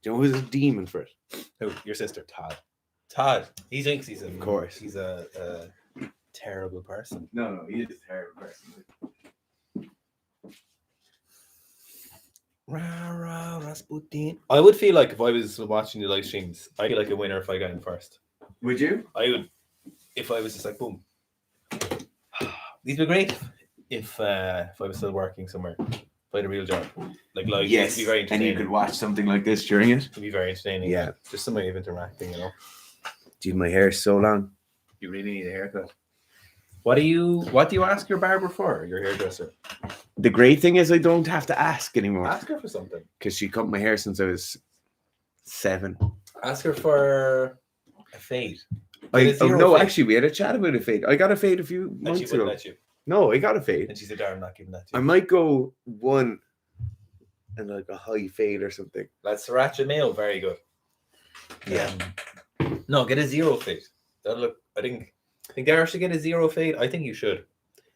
Do you know who's a demon for it? Who? Your sister, Todd. Todd. He thinks he's Of course. He's a terrible person. No, he is a terrible person. Rasputin. I would feel like if I was watching the live streams, I'd be like a winner if I got in first. Would you? I would, if I was just like boom. These would be great if I was still working somewhere, if I had a real job, like live. Yes, it'd be very and entertaining. you could watch something like this during it. It'd be very entertaining. Yeah, just some way of interacting, you know. Dude, my hair is so long. You really need a haircut. What do you ask your barber for? Your hairdresser. The great thing is I don't have to ask anymore. Ask her for something. Because she cut my hair since I was 7. Ask her for a fade. No, actually, we had a chat about a fade. I got a fade a few months and she wouldn't ago. let you. No, I got a fade. And she said, I'm not giving that to you. I might go one and like a high fade or something. That's Sriracha Mayo. Very good. Yeah. No, get a 0 fade. That'll look, I think Gareth should get a 0 fade. I think you should.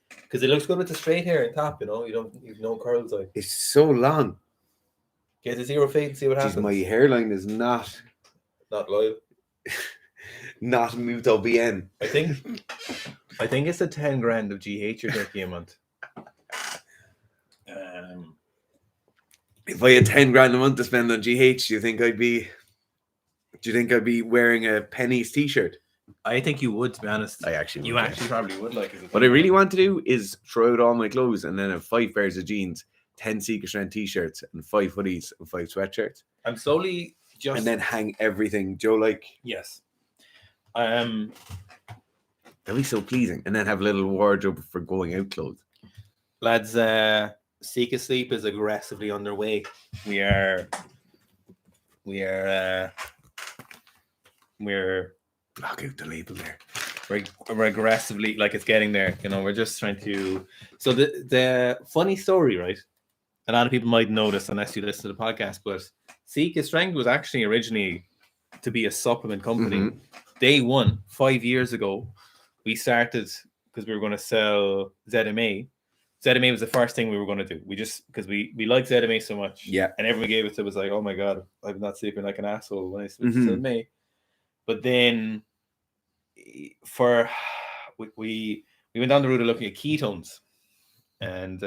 Because it looks good with the straight hair and top, you know. You've no curls like. It's so long. Get a 0 fade and see what happens. My hairline is not loyal. Not muto bien. I think it's a 10 grand of GH you're taking a month. If I had 10 grand a month to spend on GH, do you think I'd be wearing a pennies t-shirt? I think you would, to be honest. You probably would like it. What I really want to do is throw out all my clothes and then have 5 pairs of jeans, 10 Sika strength t-shirts, and 5 hoodies and 5 sweatshirts. I'm slowly just and then hang everything. Joe, like yes. That'd be so pleasing. And then have a little wardrobe for going out clothes. Lads, Seki Sleep is aggressively underway. We're block out the label there. We're aggressively, like, it's getting there. You know, we're just trying to. So the funny story, right? A lot of people might know this unless you listen to the podcast, but Sika Strength was actually originally to be a supplement company. Mm-hmm. Day one, 5 years ago, we started because we were going to sell ZMA. ZMA was the first thing we were going to do. We just, because we liked ZMA so much. Yeah. And everyone gave it to, was like, oh my God, I'm not sleeping like an asshole when I switched to ZMA. But then we went down the route of looking at ketones. And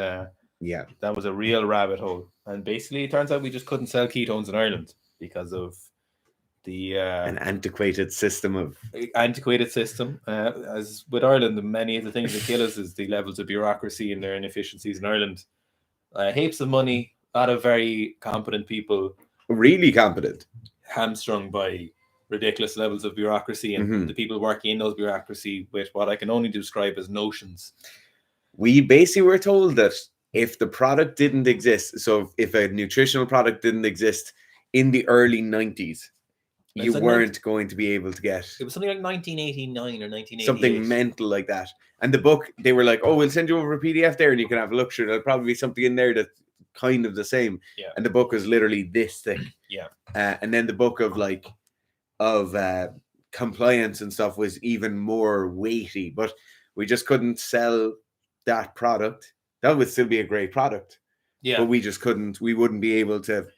yeah, that was a real rabbit hole. And basically it turns out we just couldn't sell ketones in Ireland because of an antiquated system. As with Ireland, many of the things that kill us is the levels of bureaucracy and their inefficiencies in Ireland. Heaps of money, a lot of very competent people, really competent, hamstrung by ridiculous levels of bureaucracy, and the people working in those bureaucracy with what I can only describe as notions. We basically were told that if the product didn't exist, so if a nutritional product didn't exist in the early 90s, you weren't going to be able to get. It was something like 1989 or 1988. Something mental like that. And the book, they were like, oh, we'll send you over a PDF there and you can have a look through. There'll probably be something in there that's kind of the same. Yeah. And the book was literally this thick. Yeah. And then the book of compliance and stuff was even more weighty. But we just couldn't sell that product. That would still be a great product. Yeah. But we just couldn't. We wouldn't be able to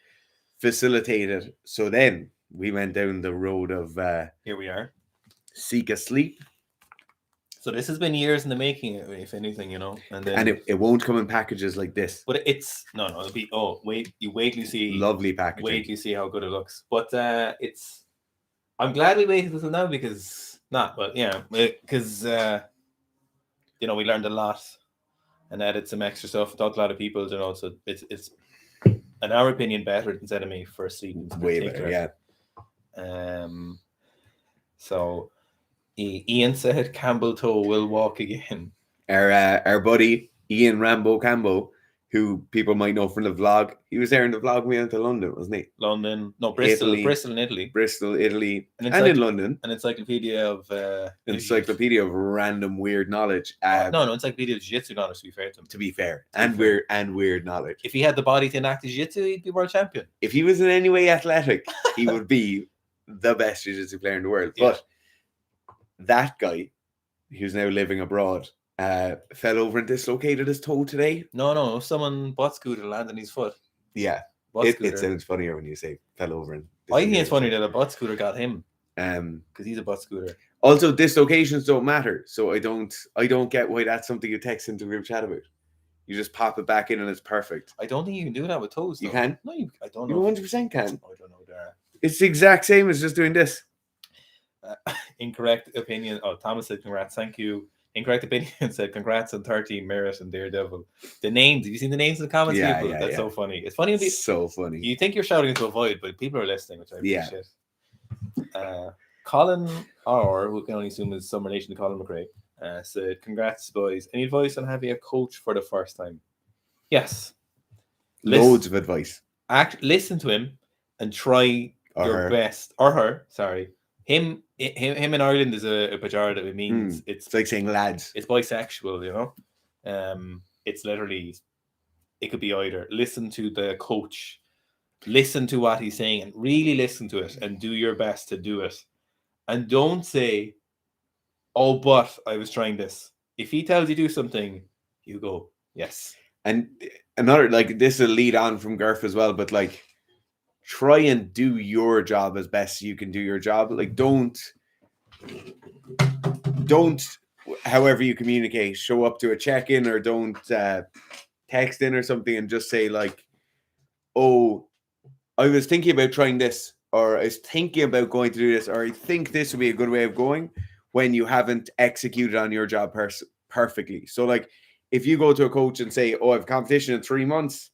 facilitate it. So then we went down the road of here we are, Sika Sleep. So this has been years in the making, if anything, you know. And it won't come in packages like this. But it's it'll be wait till you see lovely packaging. Wait till you see how good it looks. But I'm glad we waited until now because we learned a lot and added some extra stuff. Talked to a lot of people, you know. So it's in our opinion better than ZMA for sleep. Way better, yeah. So Ian said Campbell Toe will walk again. Our buddy Ian Rambo Cambo, who people might know from the vlog, he was there in the vlog. We went to London, wasn't he? Bristol in Italy. Bristol, Italy, and in London. An encyclopedia of random weird knowledge. Encyclopedia of Jiu Jitsu knowledge. To be fair, and weird knowledge. If he had the body to enact Jiu Jitsu, he'd be world champion. If he was in any way athletic, he would be the best Jiu Jitsu player in the world. Yeah. But that guy, who's now living abroad, fell over and dislocated his toe today. No, someone butt scooter landed on his foot. Yeah, butt It scooter. sounds funnier when you say fell over and I think it's funny that a butt scooter got him um because he's a butt scooter. also dislocations don't matter, so I don't get why that's something you text into group chat about. You just pop it back in and it's perfect. I don't think you can do that with toes. You though. can? No, I don't You know. 100% can. I don't know there. It's the exact same as just doing this. Incorrect opinion. Oh, Thomas said congrats. Thank you. Incorrect opinion said congrats on 13, Merit and Daredevil. The names. Have you seen the names in the comments, people? That's so funny. It's funny. So funny. You think you're shouting into a void, but people are listening, which I appreciate. Colin R, who can only assume is some relation to Colin McRae, said, congrats, boys. Any advice on having a coach for the first time? Yes. Loads of advice. Listen to him and try your best. Or her, sorry. Him in Ireland is a pejorative. It means it's like saying lads. It's bisexual, you know. It's literally, it could be either. Listen to the coach, listen to what he's saying, and really listen to it, and do your best to do it. And don't say, "Oh, but I was trying this." If he tells you to do something, you go, "Yes." And another, like, this will lead on from Garf as well, but like, try and do your job as best you can do your job. Like, don't however you communicate, show up to a check-in, or don't text in or something and just say like, oh, I was thinking about trying this, or I was thinking about going to do this, or I think this would be a good way of going, when you haven't executed on your job perfectly. So like, if you go to a coach and say, oh, I have competition in 3 months,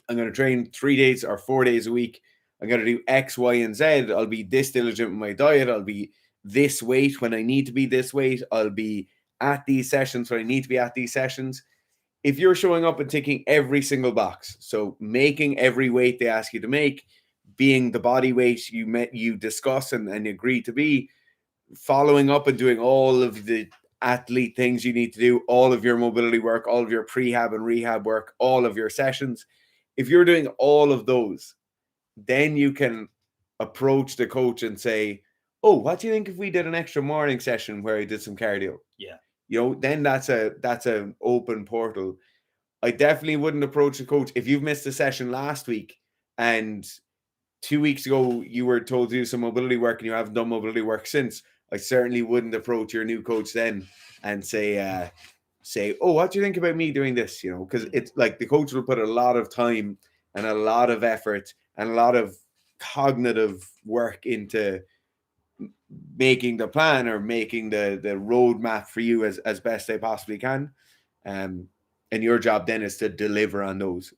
I'm going to train 3 days or 4 days a week, I'm going to do X, Y, and Z, I'll be this diligent with my diet, I'll be this weight when I need to be this weight, I'll be at these sessions when I need to be at these sessions. If you're showing up and ticking every single box, so making every weight they ask you to make, being the body weight you discuss and agree to be, following up and doing all of the athlete things you need to do, all of your mobility work, all of your prehab and rehab work, all of your sessions, if you're doing all of those, then you can approach the coach and say, oh, what do you think if we did an extra morning session where I did some cardio? Yeah. You know, then that's an open portal. I definitely wouldn't approach the coach if you've missed a session last week and 2 weeks ago you were told to do some mobility work and you haven't done mobility work since. I certainly wouldn't approach your new coach then and say, oh, what do you think about me doing this? You know, because it's like the coach will put a lot of time and a lot of effort and a lot of cognitive work into making the plan or making the roadmap for you as best they possibly can. And your job then is to deliver on those.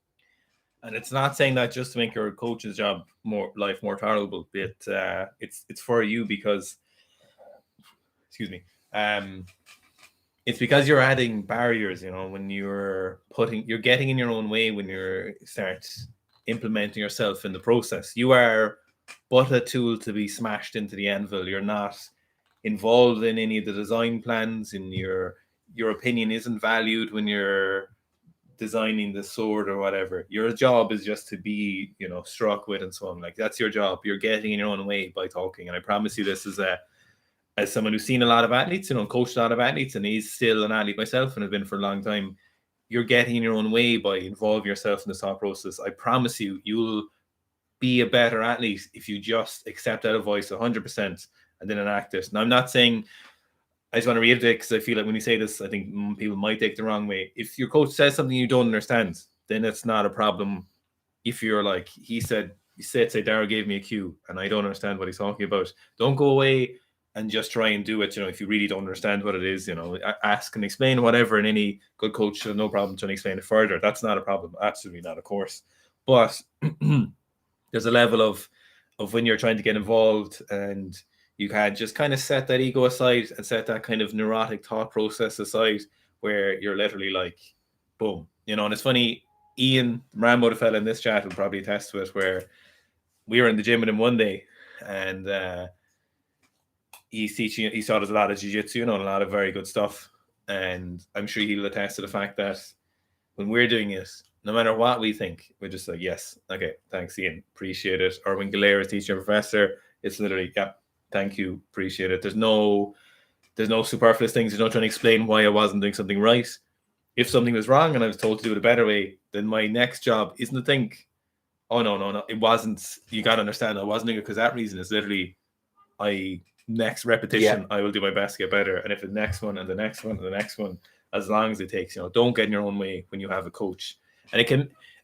And it's not saying that just to make your coach's job more tolerable, but it's for you because, excuse me, it's because you're adding barriers, you know, when you're getting in your own way when you start implementing yourself in the process. You are but a tool to be smashed into the anvil. You're not involved in any of the design plans, and your opinion isn't valued when you're designing the sword or whatever. Your job is just to be, you know, struck with and so on. Like, that's your job. You're getting in your own way by talking. And I promise you, this is as someone who's seen a lot of athletes, you know, coached a lot of athletes, and he's still an athlete myself and have been for a long time. You're getting in your own way by involving yourself in this thought process. I promise you, you'll be a better athlete if you just accept that voice 100% and then enact it. Now, I'm not saying, I just want to reiterate, because I feel like when you say this, I think people might take the wrong way. If your coach says something you don't understand, then it's not a problem. If you're like, say Darryl gave me a cue and I don't understand what he's talking about, don't go away and just try and do it. You know, if you really don't understand what it is, you know, ask and explain whatever, and any good coach should have no problem trying to explain it further. That's not a problem. Absolutely not, of course. But there's a level of when you're trying to get involved, and you can just kind of set that ego aside and set that kind of neurotic thought process aside, where you're literally like, boom, you know. And it's funny, Ian Rambo, the fella in this chat, will probably attest to it, where we were in the gym with him one day, and he taught us a lot of Jiu Jitsu, you know, and a lot of very good stuff. And I'm sure he'll attest to the fact that when we're doing it, no matter what we think, we're just like, yes, okay, thanks, Ian, appreciate it. Or when Galera is teaching a professor, it's literally, yeah, thank you, appreciate it. There's no superfluous things. There's no trying to explain why I wasn't doing something right. If something was wrong and I was told to do it a better way, then my next job isn't to think, Oh no, it wasn't. You got to understand, I wasn't doing it because that reason is literally, next repetition, I will do my best to get better, and if the next one and the next one and the next one, as long as it takes, don't get in your own way when you have a coach. And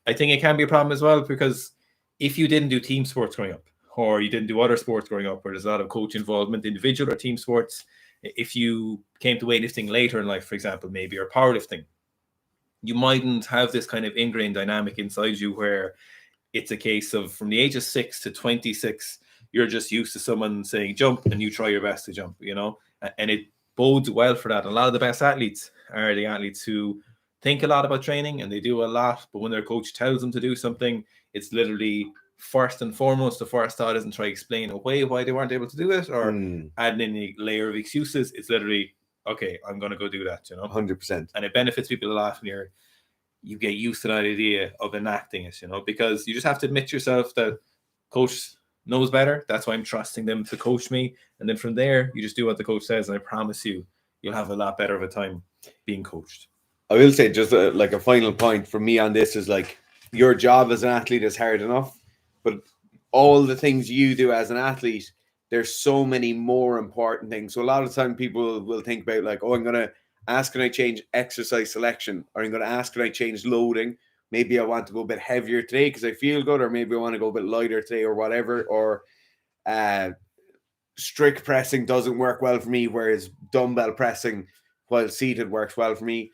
I think it can be a problem as well, because if you didn't do team sports growing up, or you didn't do other sports growing up where there's a lot of coach involvement, individual or team sports, if you came to weightlifting later in life, for example, maybe, or powerlifting, you mightn't have this kind of ingrained dynamic inside you where it's a case of from the age of 6 to 26, you're just used to someone saying jump and you try your best to jump, and it bodes well for that. A lot of the best athletes are the athletes who think a lot about training and they do a lot, but when their coach tells them to do something, it's literally first and foremost, the first thought isn't try to explain away why they weren't able to do it or add in a layer of excuses. It's literally, okay, I'm going to go do that, 100%. And it benefits people a lot when you get used to that idea of enacting it, because you just have to admit to yourself that coach knows better. That's why I'm trusting them to coach me. And then from there, you just do what the coach says. And I promise you'll have a lot better of a time being coached. I will say just like a final point for me on this is like your job as an athlete is hard enough, but all the things you do as an athlete, there's so many more important things. So a lot of time people will think about like, oh, I'm going to ask, can I change exercise selection? Or I'm going to ask, can I change loading? Maybe I want to go a bit heavier today because I feel good, or maybe I want to go a bit lighter today or whatever. Or strict pressing doesn't work well for me, whereas dumbbell pressing while seated works well for me.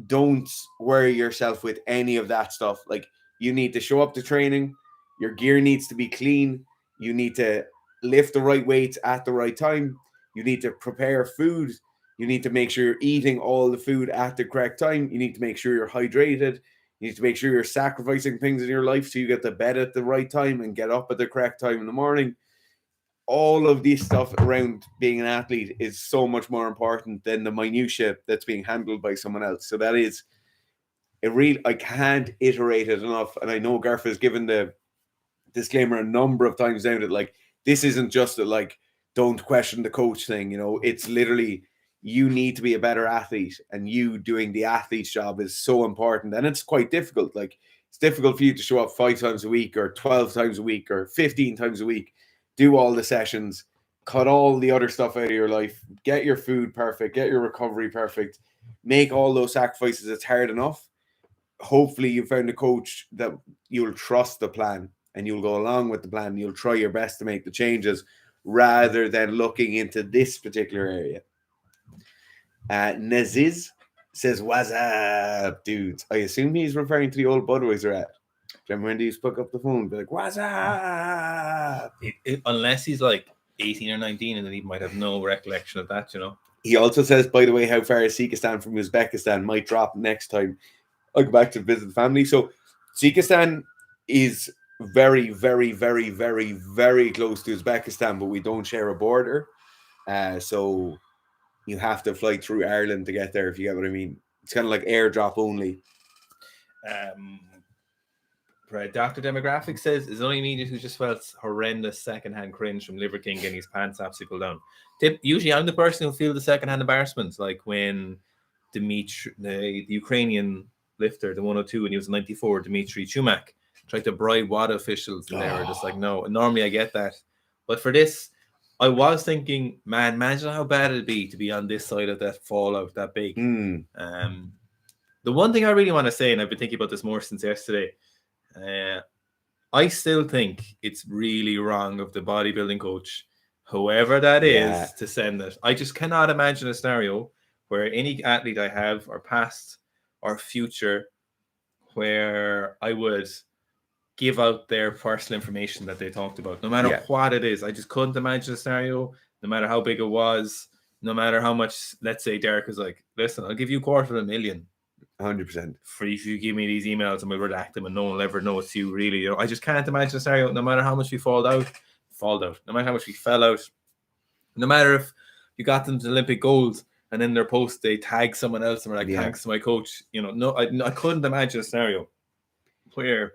Don't worry yourself with any of that stuff. Like, you need to show up to training. Your gear needs to be clean. You need to lift the right weights at the right time. You need to prepare food. You need to make sure you're eating all the food at the correct time. You need to make sure you're hydrated. You need to make sure you're sacrificing things in your life so you get to bed at the right time and get up at the correct time in the morning. All of this stuff around being an athlete is so much more important than the minutiae that's being handled by someone else. So that is it. Really, I can't iterate it enough. And I know Garth has given the disclaimer a number of times now that like this isn't just a like don't question the coach thing. It's literally you need to be a better athlete, and you doing the athlete's job is so important. And it's quite difficult. Like, it's difficult for you to show up 5 times a week or 12 times a week or 15 times a week, do all the sessions, cut all the other stuff out of your life, get your food perfect, get your recovery perfect, make all those sacrifices. It's hard enough. Hopefully you found a coach that you'll trust the plan and you'll go along with the plan. You'll try your best to make the changes rather than looking into this particular area. Naziz says, what's up, dudes? I assume he's referring to the old Budweiser ad. Remember when he used to pick up the phone and be like, what's up? Unless he's like 18 or 19, and then he might have no recollection of that, He also says, by the way, how far is Sikistan from Uzbekistan? Might drop next time I go back to visit the family. So Sikistan is very, very, very, very, very close to Uzbekistan, but we don't share a border. So you have to fly through Ireland to get there, if you get what I mean. It's kind of like airdrop only. Right. Dr. Demographic says, is only me who just felt horrendous secondhand cringe from Liver King getting his pants absolutely pulled down. Usually I'm the person who feel the secondhand embarrassment, like when Dimitri, the Ukrainian lifter, the 102, and he was 94, Dimitri Chumak, tried to bribe WADA officials, and they were just like, no. Normally I get that. But for this, I was thinking, man, imagine how bad it'd be to be on this side of that fallout that big. The one thing I really want to say, and I've been thinking about this more since yesterday, I still think it's really wrong of the bodybuilding coach, whoever that is, to send it. I just cannot imagine a scenario where any athlete I have, or past or future, where I would give out their personal information that they talked about, no matter what it is. I just couldn't imagine a scenario, no matter how big it was, no matter how much. Let's say Derek was like, listen, I'll give you $250,000. 100%. For if you give me these emails and we'll redact them and no one will ever know it's you, really. I just can't imagine a scenario, no matter how much we fall out, no matter how much we fell out, no matter if you got them to Olympic gold and in their post they tag someone else and we're like, thanks to my coach. No, I couldn't imagine a scenario where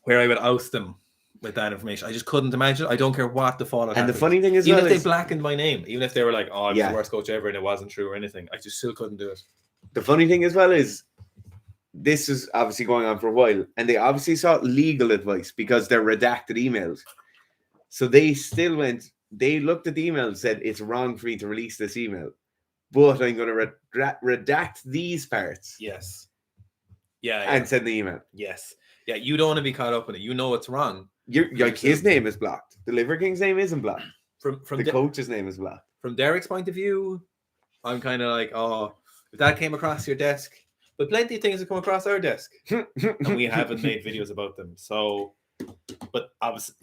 I would oust them with that information. I just couldn't imagine. I don't care what the fallout. And the funny thing is, even if they blackened my name, even if they were like, oh, I'm the worst coach ever, and it wasn't true or anything, I just still couldn't do it. The funny thing as well is this is obviously going on for a while, and they obviously sought legal advice because they're redacted emails. So they still went, they looked at the email and said, it's wrong for me to release this email, but I'm going to redact these parts. Yes. Yeah. And send the email. Yes. Yeah. You don't want to be caught up in it. You know it's wrong. You're like, his name is blocked. The Liver King's name isn't blocked. From the coach's name is blocked. From Derek's point of view, I'm kind of like, oh, if that came across your desk, but plenty of things have come across our desk, and we haven't made videos about them. So, but obviously,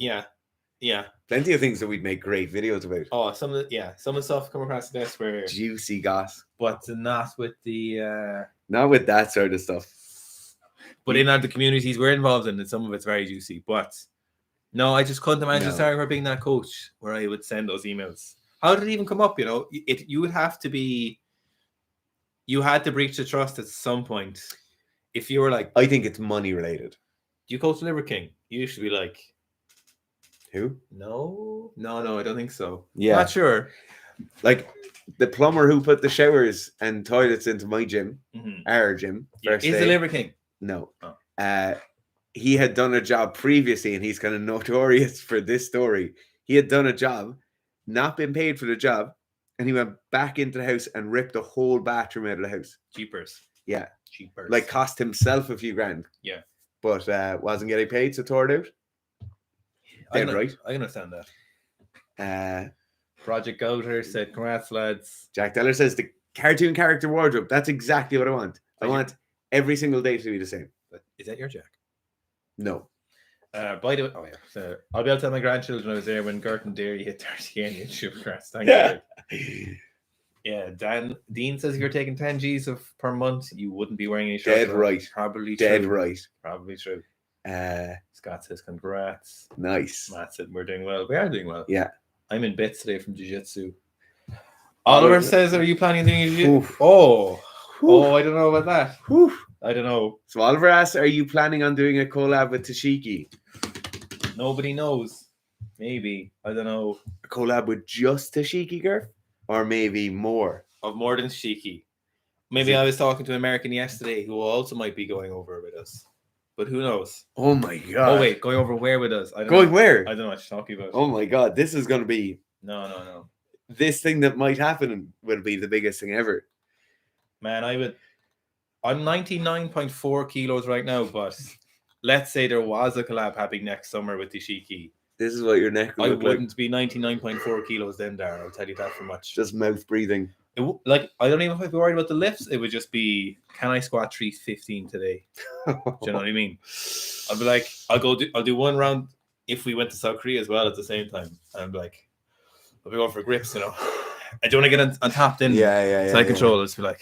yeah, plenty of things that we'd make great videos about. Oh, some of the stuff come across the desk where juicy goss, but not with the not with that sort of stuff. But in the communities we're involved in, and some of it's very juicy. But no, I just couldn't imagine starting for being that coach where I would send those emails. How did it even come up? You know, you would have to be. You had to breach the trust at some point. If you were like, I think it's money related. Do you coach Liver King? You should be like, who? No, I don't think so. Yeah, not sure. Like the plumber who put the showers and toilets into my gym, our gym. Is the Liver King? No. Oh. He had done a job previously, and he's kind of notorious for this story. He had done a job, not been paid for the job, and he went back into the house and ripped the whole bathroom out of the house. Cheapers. Yeah. Cheapers. Like cost himself a few grand. Yeah. But wasn't getting paid, so tore it out. Right. I understand that. Project Gouter said, congrats, lads. Jack Deller says, the cartoon character wardrobe. That's exactly what I want. I want every single day to be the same. Is that your Jack? No. By the way, so I'll be able to tell my grandchildren I was there when Gert and Dairy hit 30k in Congrats. Thank you. Yeah, Dean says if you're taking 10 G's per month, you wouldn't be wearing any shirts. Dead right. Probably dead true. Right. Probably true. Scott says congrats. Nice. Matt said we're doing well. We are doing well. Yeah. I'm in bits today from Jiu Jitsu. Oliver says, are you planning on doing Jiu Jitsu? I don't know about that. I don't know. So Oliver asks, are you planning on doing a collab with Tashiki? Nobody knows. Maybe. I don't know. A collab with just Tashiki, girl? Or maybe more? Of more than Tashiki. Maybe I was talking to an American yesterday who also might be going over with us. But who knows? Oh my God. Oh wait, going over where with us? Where? I don't know what you're talking about. Oh my God, this is going to be... No. This thing that might happen will be the biggest thing ever. Man, I'm 99.4 kilos right now, but let's say there was a collab happening next summer with Tashiki. This is what your neck would look like. I wouldn't be 99.4 kilos then, Dar. I'll tell you that for much. Just mouth breathing. I don't even have to be worried about the lifts. It would just be, can I squat 315 today? Do you know what I mean? I'll be like, I'll do one round if we went to South Korea as well at the same time. And I'm like, I'll be going for grips, you know. I don't want to get on tapped in. Side control. I'll just be like,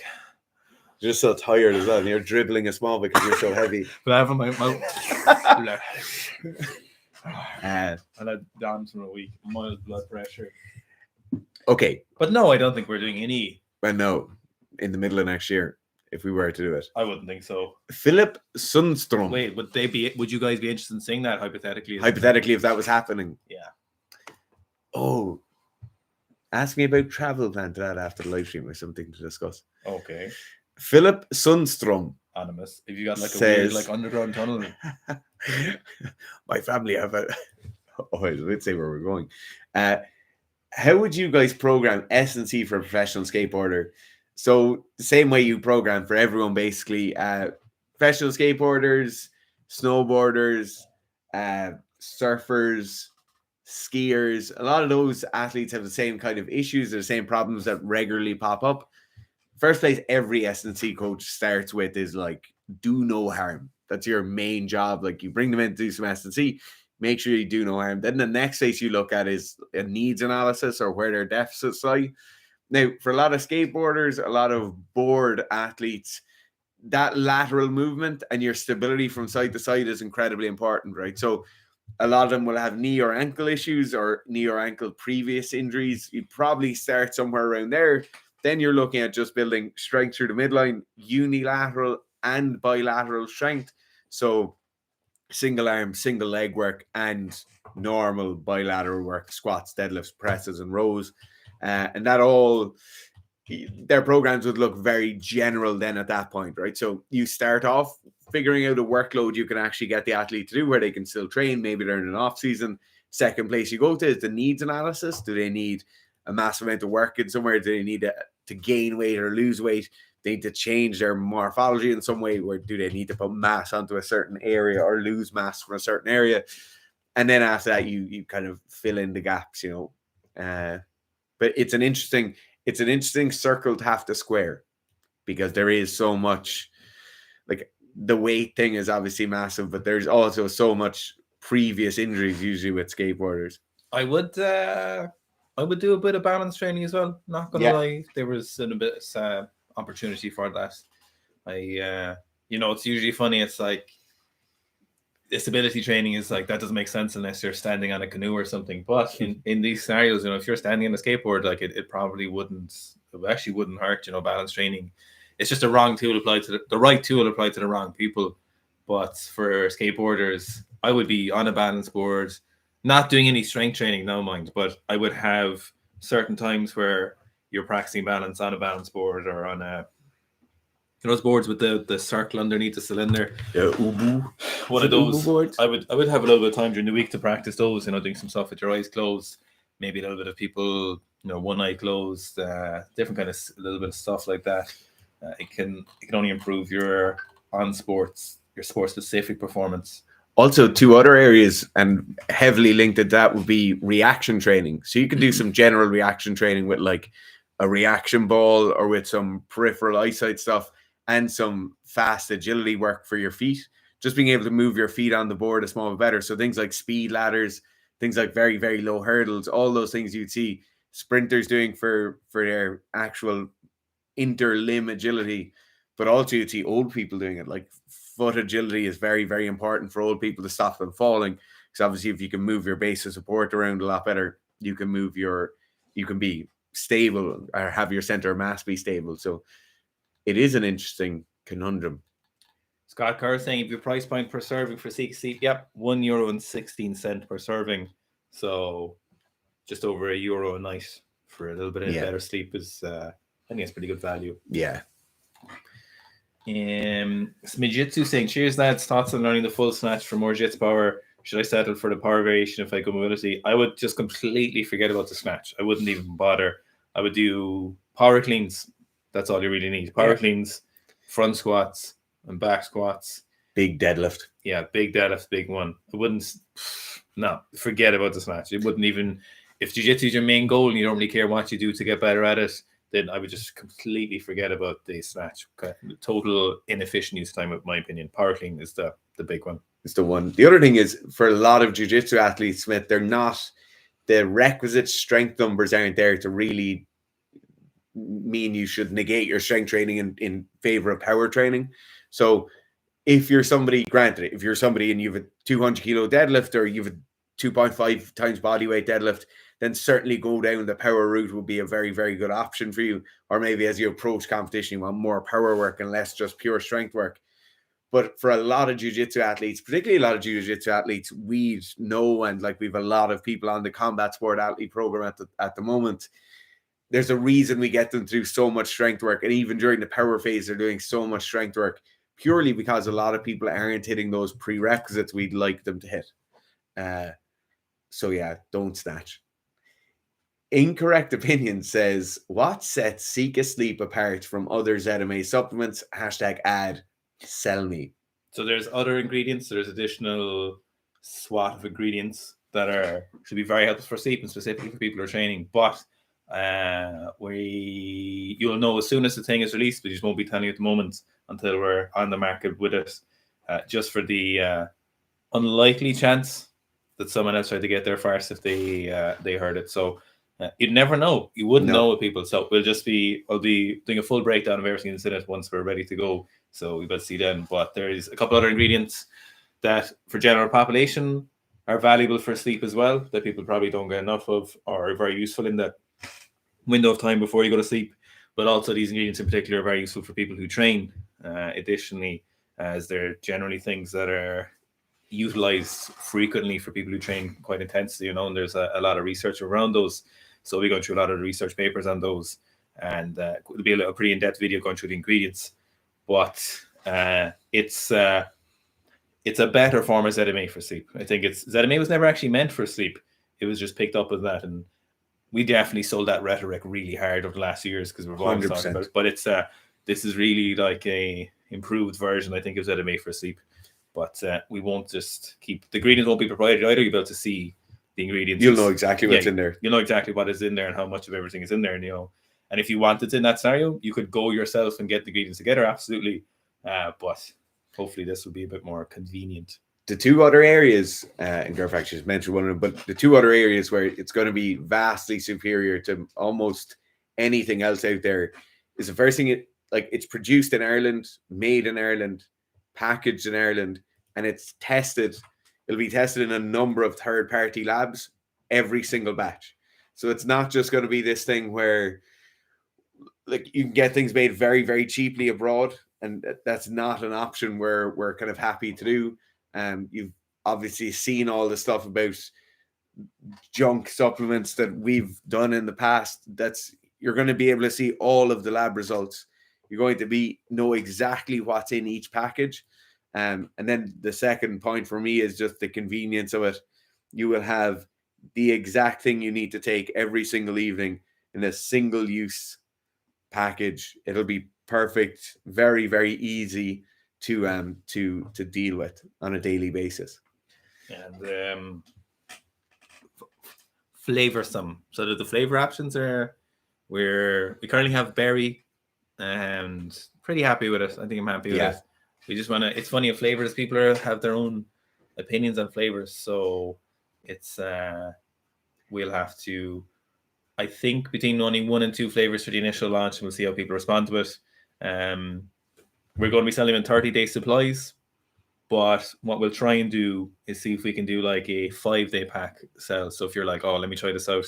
you're just so tired as well. And you're dribbling a small because you're so heavy. But I have my I had DOMS for a week. Mild blood pressure. Okay. But no, I don't think we're doing any. Well, no. In the middle of next year, if we were to do it. I wouldn't think so. Philip Sundstrom. Wait, would you guys be interested in seeing that hypothetically? Hypothetically, if that was happening. Yeah. Oh. Ask me about travel plan to that after the live stream or something to discuss. Okay. Philip Sundstrom. Anonymous. If you got like a weird like underground tunnel. My family have a... Oh, I would say where we're going. How would you guys program S&C for a professional skateboarder? So the same way you program for everyone, basically, professional skateboarders, snowboarders, surfers, skiers. A lot of those athletes have the same kind of issues, the same problems that regularly pop up. First place every S&C coach starts with is like, do no harm. That's your main job. Like, you bring them in to do some S&C, make sure you do no harm. Then the next place you look at is a needs analysis or where their deficits lie. Now, for a lot of skateboarders, a lot of board athletes, that lateral movement and your stability from side to side is incredibly important, right? So a lot of them will have knee or ankle issues or knee or ankle previous injuries. You probably start somewhere around there. Then you're looking at just building strength through the midline, unilateral and bilateral strength. So single arm, single leg work, and normal bilateral work, squats, deadlifts, presses, and rows. And that all their programs would look very general then at that point, right? So you start off figuring out a workload you can actually get the athlete to do where they can still train. Maybe they're in an off season. Second place you go to is the needs analysis. Do they need a massive amount of work in somewhere? Do they need to gain weight or lose weight? They need to change their morphology in some way, or do they need to put mass onto a certain area or lose mass from a certain area? And then after that, you kind of fill in the gaps, but it's an interesting circle to have to square, because there is so much, like, the weight thing is obviously massive, but there's also so much previous injuries usually with skateboarders. I would do a bit of balance training as well. Not gonna lie, there was a bit opportunity for that. It's usually funny. It's like disability training is like, that doesn't make sense unless you're standing on a canoe or something. But in these scenarios, if you're standing on a skateboard, like it probably wouldn't hurt. Balance training, it's just the wrong tool applied to the right tool applied to the wrong people. But for skateboarders, I would be on a balance board, not doing any strength training, no mind, but I would have certain times where you're practicing balance on a balance board or on those boards with the circle underneath the cylinder. Yeah, ubu. One of those boards. I would have a little bit of time during the week to practice those. Doing some stuff with your eyes closed, maybe a little bit of people, one eye closed, different kind of a little bit of stuff like that. It can only improve your sport specific performance. Also, two other areas and heavily linked to that would be reaction training. So you can do some general reaction training with like a reaction ball or with some peripheral eyesight stuff, and some fast agility work for your feet. Just being able to move your feet on the board a small bit better. So things like speed ladders, things like very, very low hurdles, all those things you'd see sprinters doing for their actual interlimb agility, but also you'd see old people doing it. Like foot agility is very, very important for old people to stop them falling. Because obviously if you can move your base of support around a lot better, you can be stable or have your center of mass be stable. So it is an interesting conundrum. Scott Kerr saying, if your price point per serving for Seki Sleep, yep, €1.16 per serving. So just over €1 a night for a little bit of better sleep is, I think it's pretty good value. Yeah. Jiu-Jitsu saying, cheers lads, thoughts on learning the full snatch for more jits power? Should I settle for the power variation if I go mobility? I would just completely forget about the snatch. I wouldn't even bother. I would do power cleans. That's all you really need. Power cleans, front squats, and back squats. Big deadlift. Yeah, big deadlift, big one. I wouldn't, forget about the snatch. It wouldn't even, if jiu-jitsu is your main goal and you don't really care what you do to get better at it, then I would just completely forget about the snatch. Okay. Total inefficient use of time, in my opinion. Power clean is the big one. It's the one. The other thing is, for a lot of jiu-jitsu athletes, Smith, they're not, the requisite strength numbers aren't there to really mean you should negate your strength training in favor of power training. So if you're somebody, granted, if you're somebody and you have a 200 kilo deadlift or you have a 2.5 times body weight deadlift, then certainly go down the power route would be a very, very good option for you. Or maybe as you approach competition, you want more power work and less just pure strength work. But for a lot of jiu-jitsu athletes, particularly a lot of jiu-jitsu athletes, we know, and like we've a lot of people on the combat sport athlete program at the moment, there's a reason we get them through so much strength work. And even during the power phase, they're doing so much strength work purely because a lot of people aren't hitting those prerequisites we'd like them to hit. So yeah, don't snatch. Incorrect Opinion says, what sets Sika Sleep apart from other ZMA supplements? #ad. Sell me. So there's other ingredients. There's additional SWAT of ingredients that should be very helpful for sleep and specifically for people who are training. But you'll know as soon as the thing is released, but you just won't be telling you at the moment until we're on the market with it. Just for the unlikely chance that someone else tried to get there first if they heard it. So you'd never know. You wouldn't know with people. So I'll be doing a full breakdown of everything that's in it once we're ready to go. So we better see then. But there's a couple other ingredients that for general population are valuable for sleep as well, that people probably don't get enough of or are very useful in that window of time before you go to sleep. But also these ingredients in particular are very useful for people who train. Additionally, as they're generally things that are utilized frequently for people who train quite intensely, and there's a lot of research around those. So we go through a lot of research papers on those. and it'll be a pretty in-depth video going through the ingredients. But it's a better form of ZMA for sleep. I think ZMA was never actually meant for sleep. It was just picked up as that, and we definitely sold that rhetoric really hard over the last years because we've always talked about it. But it's this is really like a improved version, I think, of ZMA for sleep. But we won't just keep the ingredients won't be proprietary either. You'll be able to see the ingredients. You'll know exactly what's in there. You'll know exactly what is in there and how much of everything is in there. And and if you wanted in that scenario, you could go yourself and get the ingredients together. Absolutely. But hopefully this will be a bit more convenient. The two other areas, and Gareth actually just mentioned one of them, but the two other areas where it's going to be vastly superior to almost anything else out there is the first thing. It's produced in Ireland, made in Ireland, packaged in Ireland, and it's tested. It'll be tested in a number of third-party labs, every single batch. So it's not just going to be this thing where you can get things made very, very cheaply abroad, and that's not an option we're kind of happy to do. You've obviously seen all the stuff about junk supplements that we've done in the past. You're going to be able to see all of the lab results. You're going to know exactly what's in each package. And then the second point for me is just the convenience of it. You will have the exact thing you need to take every single evening in a single use package. It'll be perfect, very, very easy to deal with on a daily basis. And flavorsome. So the flavor options are we currently have berry, and pretty happy with it. I think I'm happy with it. We just want to. It's funny, flavors. People have their own opinions on flavors, so it's we'll have to. I think between only 1 and 2 flavors for the initial launch, and we'll see how people respond to it. We're going to be selling in 30-day supplies, but what we'll try and do is see if we can do like a 5-day pack sell. So if you're like, oh, let me try this out.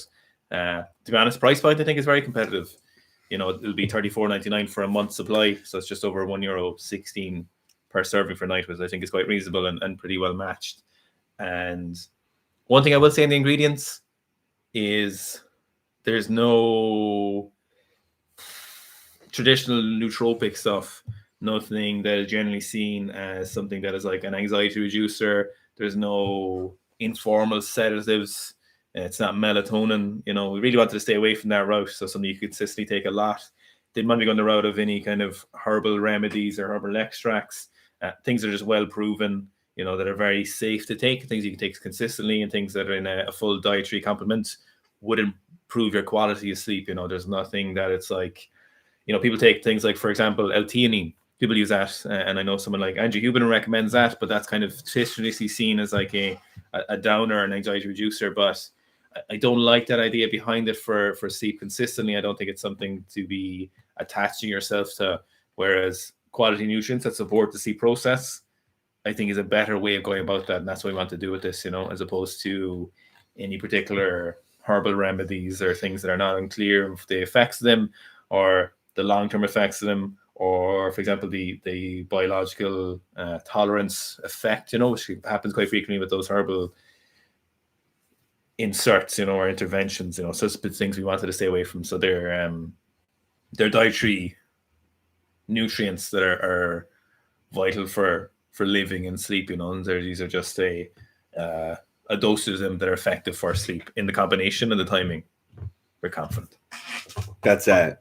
To be honest, price point I think is very competitive. It'll be $34.99 for a month's supply, so it's just over €1.16 per serving for night, which I think is quite reasonable and pretty well matched. And one thing I will say in the ingredients is there's no traditional nootropic stuff, nothing that is generally seen as something that is like an anxiety reducer. There's no informal sedatives. It's not melatonin. We really wanted to stay away from that route. So something you could consistently take a lot. Didn't want to go on the route of any kind of herbal remedies or herbal extracts. Things that are just well proven, that are very safe to take, things you can take consistently, and things that are in a full dietary complement would improve your quality of sleep. There's nothing that it's like, people take things like, for example, L-theanine. People use that, and I know someone like Andrew Huberman recommends that, but that's kind of traditionally seen as like a downer, an anxiety reducer. But I don't like that idea behind it for sleep consistently. I don't think it's something to be attaching yourself to. Whereas quality nutrients that support the sleep process, I think, is a better way of going about that, and that's what we want to do with this, as opposed to any particular herbal remedies or things that are not unclear of the effects of them or the long-term effects of them, or, for example, the biological tolerance effect, which happens quite frequently with those herbal inserts, or interventions, such things we wanted to stay away from. So they're dietary nutrients that are vital for living and sleep, and these are just a dosage of them that are effective for sleep in the combination and the timing. We're confident. That's that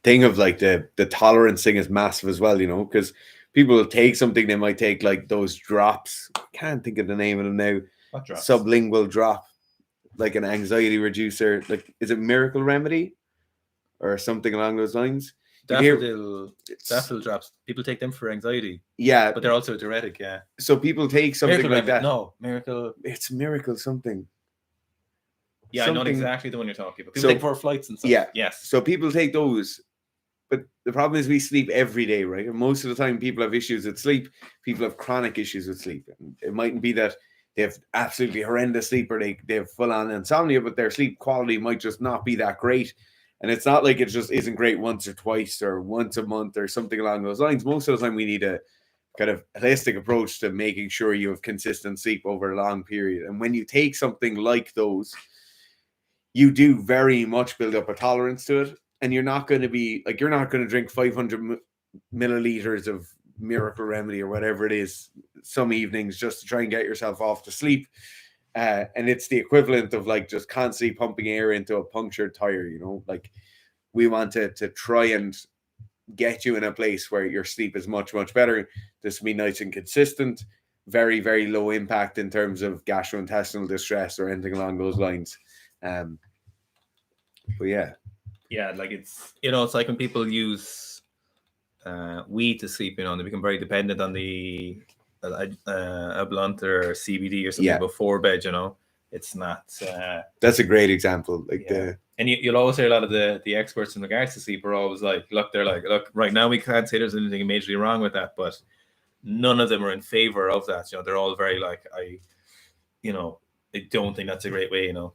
thing of like the tolerance thing is massive as well, because people will take something, they might take like those drops. I can't think of the name of them now. What drops? Sublingual drop, like an anxiety reducer. Like, is it Miracle Remedy or something along those lines? Daffodil drops. People take them for anxiety. Yeah, but they're also a diuretic. Yeah. So people take something Miracle like that. No, Miracle. It's Miracle something. Yeah, I know exactly the one you're talking about. People take for flights and stuff. Yeah. Yes. So people take those, but the problem is we sleep every day, right? And most of the time people have issues with sleep. People have chronic issues with sleep. And it mightn't be that they have absolutely horrendous sleep or they have full-on insomnia, but their sleep quality might just not be that great. And it's not like it just isn't great once or twice or once a month or something along those lines. Most of the time we need a kind of holistic approach to making sure you have consistent sleep over a long period. And when you take something like those, you do very much build up a tolerance to it. And you're not going to be like, you're not going to drink 500 milliliters of Miracle Remedy or whatever it is some evenings just to try and get yourself off to sleep. And it's the equivalent of like just constantly pumping air into a punctured tire, you know, like we want to try and get you in a place where your sleep is much, much better. This will be nice and consistent, very, very low impact in terms of gastrointestinal distress or anything along those lines. But yeah, like it's, you know, it's like when people use weed to sleep, you know, and they become very dependent on the a blunt or CBD or something before bed, you know. It's not that's a great example. Like and you'll always hear a lot of the experts in regards to sleep are always like, look, right now we can't say there's anything majorly wrong with that, but none of them are in favor of that. You know, they're all very like, I don't think that's a great way, you know.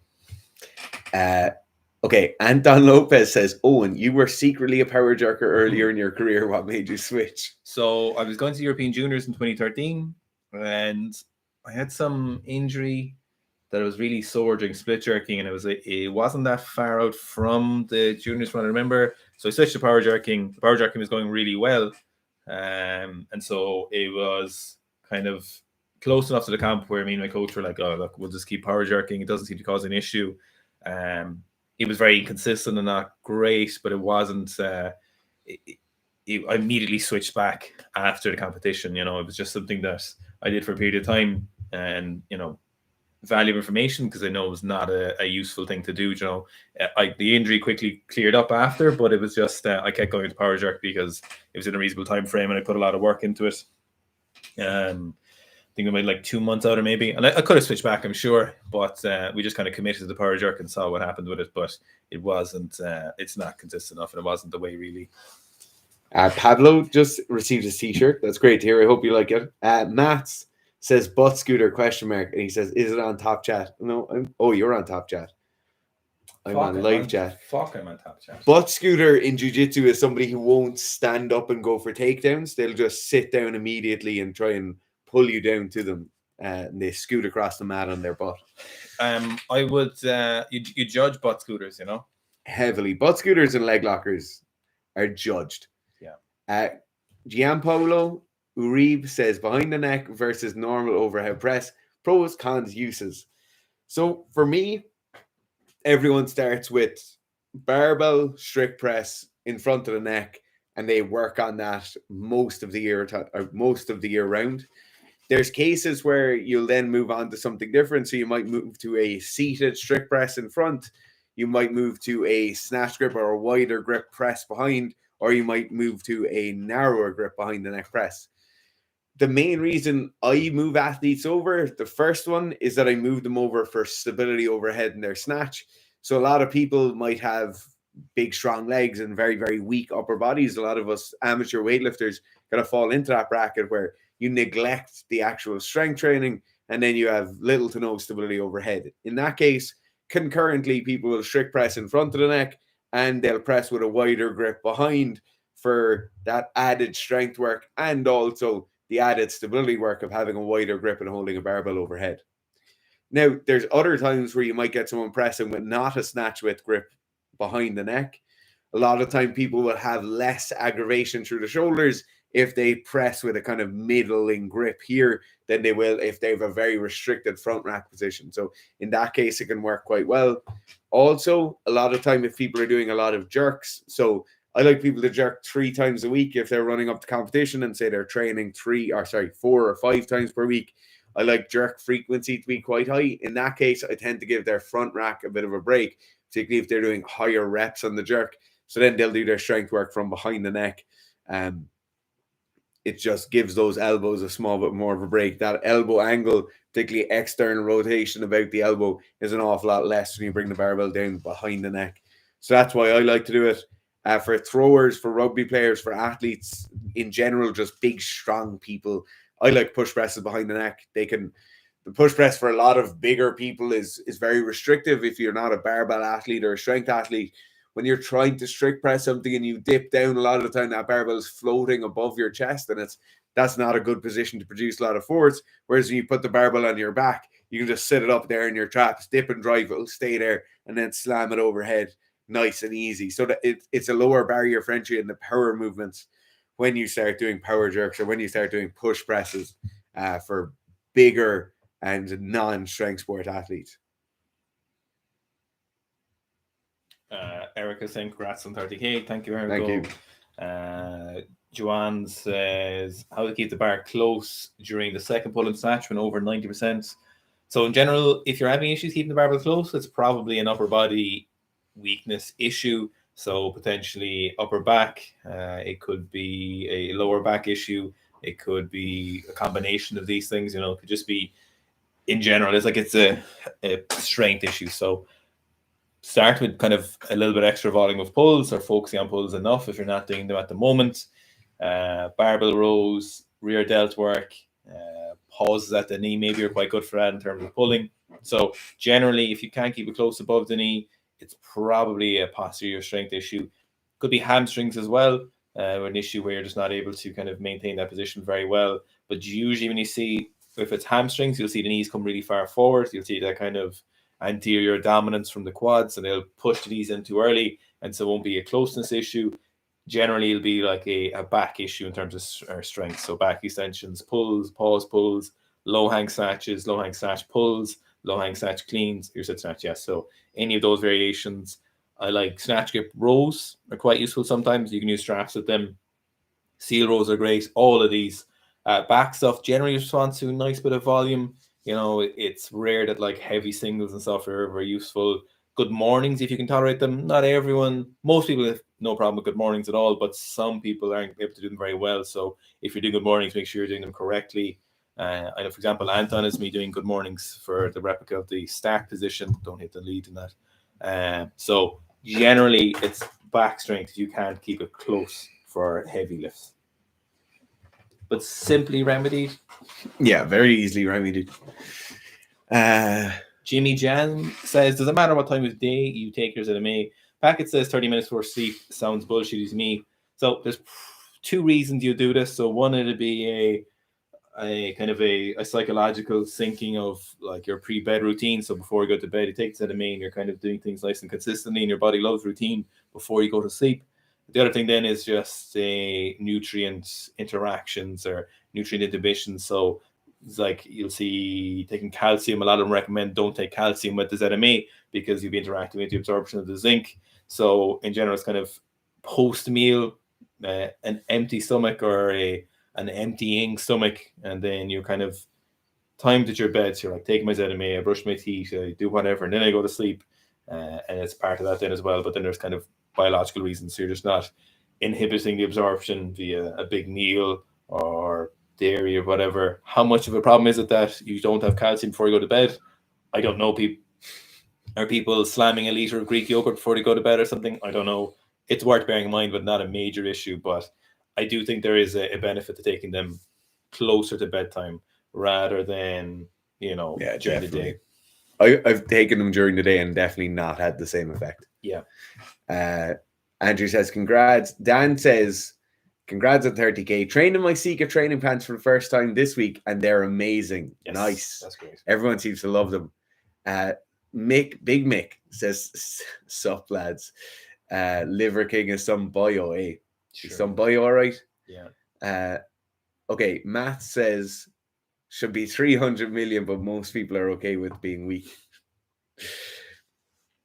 Okay, Anton Lopez says, Owen, you were secretly a power jerker earlier in your career. What made you switch? So I was going to European Juniors in 2013, and I had some injury that I was really sore during split jerking, and it wasn't that far out from the juniors when I remember. So I switched to power jerking. The power jerking was going really well, and so it was kind of close enough to the camp where me and my coach were like, "Oh, look, we'll just keep power jerking. It doesn't seem to cause an issue." It was very inconsistent and not great, but it wasn't. I immediately switched back after the competition. You know, it was just something that I did for a period of time, and you know, valuable information because I know it was not a useful thing to do. You know, the injury quickly cleared up after, but it was just I kept going to power jerk because it was in a reasonable time frame and I put a lot of work into it. I think I made like 2 months out or maybe, and I could have switched back, I'm sure, but we just kind of committed to the power jerk and saw what happened with it. But it wasn't. It's not consistent enough, and it wasn't the way really. Pablo just received his t-shirt. That's great to hear. I hope you like it. Mats says butt scooter ? And he says, is it on Top Chat? No, you're on Top Chat. I'm on live chat. I'm on Top Chat. Butt scooter in Jiu Jitsu is somebody who won't stand up and go for takedowns. They'll just sit down immediately and try and pull you down to them. And they scoot across the mat on their butt. I would you judge butt scooters, you know? Heavily. Butt scooters and leg lockers are judged. Yeah. Gianpaolo Uribe says behind the neck versus normal overhead press, pros, cons, uses. So for me, everyone starts with barbell strict press in front of the neck, and they work on that most of the year round. There's cases where you'll then move on to something different. So you might move to a seated strict press in front. You might move to a snatch grip or a wider grip press behind, or you might move to a narrower grip behind the neck press. The main reason I move athletes over, the first one is that I move them over for stability overhead in their snatch. So a lot of people might have big, strong legs and very, very weak upper bodies. A lot of us amateur weightlifters kind of fall into that bracket where you neglect the actual strength training and then you have little to no stability overhead. In that case, concurrently, people will strict press in front of the neck and they'll press with a wider grip behind for that added strength work and also the added stability work of having a wider grip and holding a barbell overhead. Now, there's other times where you might get someone pressing with not a snatch width grip behind the neck. A lot of time people will have less aggravation through the shoulders if they press with a kind of middling grip here than they will if they have a very restricted front rack position. So in that case, it can work quite well. Also, a lot of time if people are doing a lot of jerks, so I like people to jerk 3 times a week if they're running up to competition and say they're training 4 or 5 times per week. I like jerk frequency to be quite high. In that case, I tend to give their front rack a bit of a break, particularly if they're doing higher reps on the jerk. So then they'll do their strength work from behind the neck. It just gives those elbows a small bit more of a break. That elbow angle, particularly external rotation about the elbow, is an awful lot less when you bring the barbell down behind the neck. So that's why I like to do it. For throwers, for rugby players, for athletes in general, just big, strong people, I like push presses behind the neck. The push press for a lot of bigger people is very restrictive if you're not a barbell athlete or a strength athlete. When you're trying to strict press something and you dip down, a lot of the time that barbell is floating above your chest, and that's not a good position to produce a lot of force. Whereas when you put the barbell on your back, You can just sit it up there in your traps, dip and drive, it'll stay there, and then slam it overhead, nice and easy. So that it's a lower barrier for entry in the power movements when you start doing power jerks or when you start doing push presses for bigger and non-strength sport athletes. Erica saying congrats on 30k. Thank you, Erica. Thank you. Joanne says how to keep the bar close during the second pull and snatch when over 90%. So in general, if you're having issues keeping the barbell close, it's probably an upper body weakness issue. So potentially upper back. It could be a lower back issue. It could be a combination of these things. You know, it could just be in general. It's like it's a strength issue. So start with kind of a little bit extra volume of pulls or focusing on pulls enough if you're not doing them at the moment. Barbell rows, rear delt work, pauses at the knee. Maybe you're quite good for that in terms of pulling. So generally, if you can't keep it close above the knee, it's probably a posterior strength issue. Could be hamstrings as well, an issue where you're just not able to kind of maintain that position very well. But usually when you see, if it's hamstrings, you'll see the knees come really far forward. You'll see that kind of anterior dominance from the quads, and they'll push the knees in too early, and so it won't be a closeness issue. Generally, it'll be like a back issue in terms of strength. So back extensions, pulls, pause pulls, low hang snatches, low hang snatch pulls, low hang snatch cleans, your sit snatch, yes. So any of those variations. I like snatch grip rows are quite useful sometimes. You can use straps with them. Seal rows are great. All of these back stuff generally responds to a nice bit of volume. You know, it's rare that like heavy singles and stuff are very useful. Good mornings, if you can tolerate them. Not everyone, most people have no problem with good mornings at all, but some people aren't able to do them very well. So if you're doing good mornings, make sure you're doing them correctly. I know, for example, Anton is me doing good mornings for the replica of the stack position. Don't hit the lead in that. So generally, it's back strength. You can't keep it close for heavy lifts. But simply remedied. Yeah, very easily remedied. Jimmy Jan says, does it matter what time of day you take your ZMA? Packet says 30 minutes before sleep. Sounds bullshit to me. So there's two reasons you do this. So one, it'd be a kind of a psychological syncing of like your pre-bed routine. So before you go to bed, you take ZMA and you're kind of doing things nice and consistently, and your body loves routine before you go to sleep. The other thing then is just nutrient interactions or nutrient inhibition. So it's like you'll see taking calcium. A lot of them recommend don't take calcium with the ZMA because you'll be interacting with the absorption of the zinc. So in general, it's kind of post-meal, an empty stomach or an emptying stomach, and then you're kind of timed at your bed. So you're like, take my ZMA, I brush my teeth, I do whatever, and then I go to sleep. And it's part of that then as well. But then there's kind of biological reasons. So you're just not inhibiting the absorption via a big meal or dairy or whatever. How much of a problem is it that you don't have calcium before you go to bed? I don't know. Are people slamming a liter of Greek yogurt before they go to bed or something? I don't know. It's worth bearing in mind, but not a major issue. But I do think there is a benefit to taking them closer to bedtime rather than, during the day. I've taken them during the day and definitely not had the same effect. Yeah. Andrew says, congrats. Dan says, congrats on 30k. Trained in my Sika training pants for the first time this week, and they're amazing. Yes, nice. That's great. Everyone seems to love them. Big Mick says, sup lads. Liver King is some bio, eh? Sure. Some bio, all right? Yeah. Okay, Matt says, should be 300 million, but most people are okay with being weak.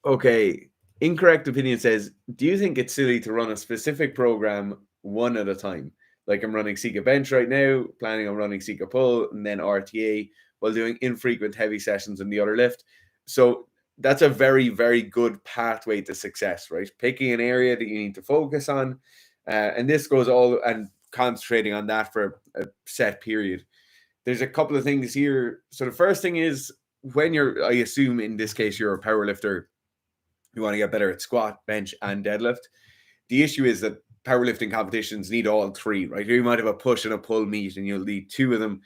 Okay, Incorrect Opinion says, do you think it's silly to run a specific program one at a time? Like I'm running Sika bench right now, planning on running Sika pull, and then RTA while doing infrequent heavy sessions in the other lift. So that's a very, very good pathway to success, right? Picking an area that you need to focus on. And this goes all and concentrating on that for a set period. There's a couple of things here. So the first thing is when I assume in this case, you're a power lifter, you want to get better at squat, bench, and deadlift. The issue is that powerlifting competitions need all three, right? You might have a push and a pull meet and you'll need two of them.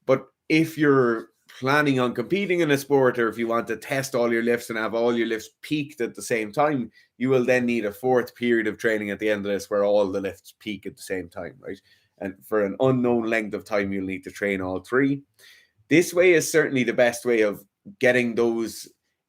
But if you're planning on competing in a sport, or if you want to test all your lifts and have all your lifts peaked at the same time, you will then need a fourth period of training at the end of this where all the lifts peak at the same time, right? And for an unknown length of time, you'll need to train all three. This way is certainly the best way of getting those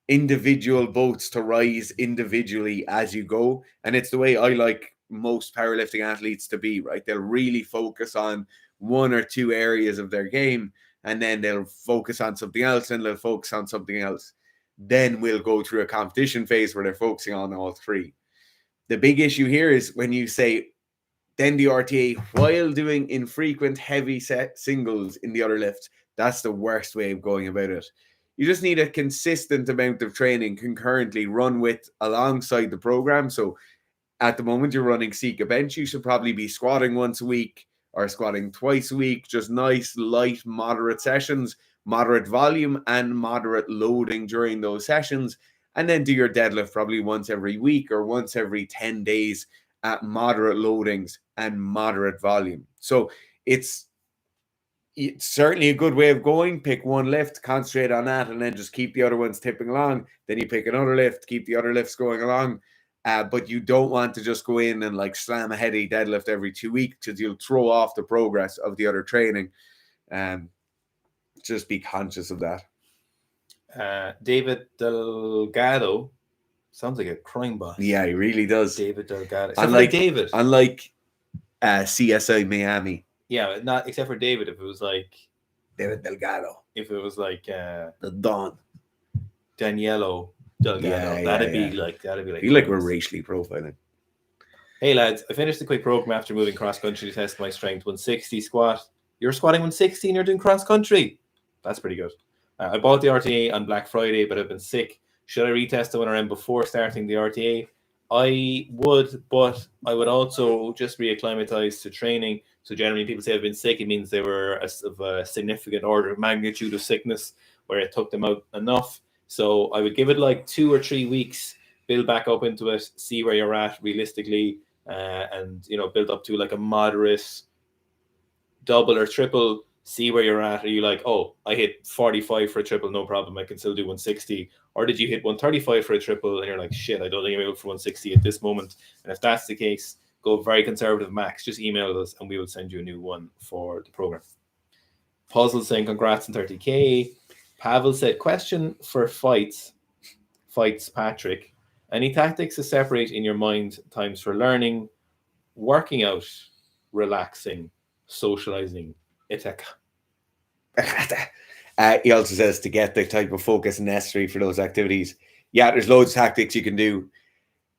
individual boats to rise individually as you go. And it's the way I like most powerlifting athletes to be, right? They'll really focus on one or two areas of their game, and then they'll focus on something else, and they'll focus on something else. Then we'll go through a competition phase where they're focusing on all three. The big issue here is when you say, then the RTA while doing infrequent heavy set singles in the other lift. That's the worst way of going about it. You just need a consistent amount of training concurrently run with alongside the program. So at the moment you're running Sika bench, you should probably be squatting once a week or squatting twice a week, just nice, light, moderate sessions, moderate volume and moderate loading during those sessions. And then do your deadlift probably once every week or once every 10 days at moderate loadings and moderate volume. So it's certainly a good way of going. Pick one lift, concentrate on that, and then just keep the other ones tipping along. Then you pick another lift, keep the other lifts going along. But you don't want to just go in and like slam a heavy deadlift every 2 weeks because you'll throw off the progress of the other training. Just be conscious of that. David Delgado sounds like a crime boss. Yeah, he really does. David Delgado. Unlike David. Unlike CSI Miami. Yeah, not except for David. If it was like David Delgado. If it was like the Don. Daniello Delgado. That'd be like. I feel like we're racially profiling. Hey lads, I finished the quick program after moving cross country to test my strength. 160 squat. You're squatting 160 and you're doing cross country. That's pretty good. I bought the RTA on Black Friday, but I've been sick. Should I retest the 1RM before starting the RTA? I would, but I would also just reacclimatize to training. So generally people say I've been sick. It means they were of a significant order of magnitude of sickness where it took them out enough. So I would give it like 2 or 3 weeks, build back up into it, see where you're at realistically, and build up to like a moderate double or triple, see where you're at. Are you like, oh, I hit 45 for a triple, no problem, I can still do 160? Or did you hit 135 for a triple and you're like, shit, I don't think I'm able for 160 at this moment? And if that's the case, go very conservative max. Just email us and we will send you a new one for the program. Puzzle saying congrats on 30K. Pavel said, question for fights, Patrick. Any tactics to separate in your mind times for learning, working out, relaxing, socializing, etc.? He also says to get the type of focus necessary for those activities. Yeah, there's loads of tactics you can do.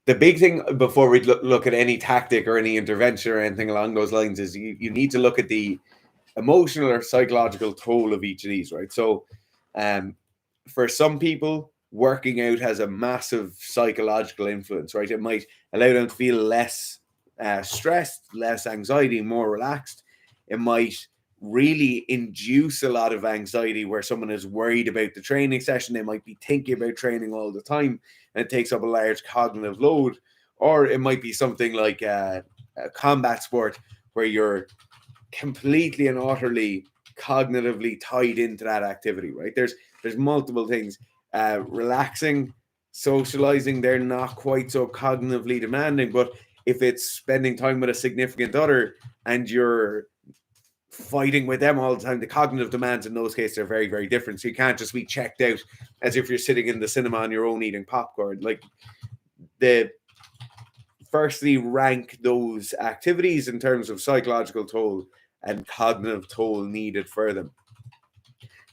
The big thing before we look at any tactic or any intervention or anything along those lines is you need to look at the emotional or psychological toll of each of these, right? So for some people, working out has a massive psychological influence, right? It might allow them to feel less stressed, less anxiety, more relaxed. It might really induce a lot of anxiety where someone is worried about the training session. They might be thinking about training all the time and it takes up a large cognitive load. Or it might be something like a combat sport where you're completely and utterly cognitively tied into that activity, right? There's multiple things. Relaxing, socializing, they're not quite so cognitively demanding, but if it's spending time with a significant other and you're fighting with them all the time, the cognitive demands in those cases are very, very different. So you can't just be checked out as if you're sitting in the cinema on your own eating popcorn. Like, firstly, rank those activities in terms of psychological toll and cognitive toll needed for them.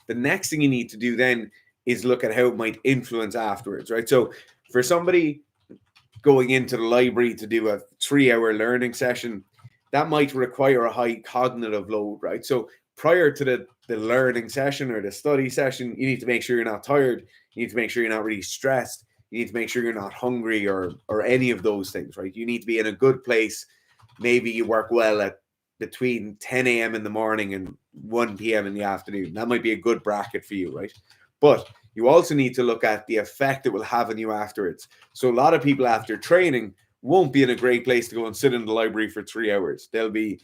The next thing you need to do then is look at how it might influence afterwards, right? So for somebody going into the library to do a 3-hour learning session, that might require a high cognitive load, right? So prior to the learning session or the study session, you need to make sure you're not tired. You need to make sure you're not really stressed. You need to make sure you're not hungry or any of those things, right? You need to be in a good place. Maybe you work well at between 10 a.m. in the morning and 1 p.m. in the afternoon. That might be a good bracket for you, right? But you also need to look at the effect it will have on you afterwards. So a lot of people after training won't be in a great place to go and sit in the library for 3 hours. They'll be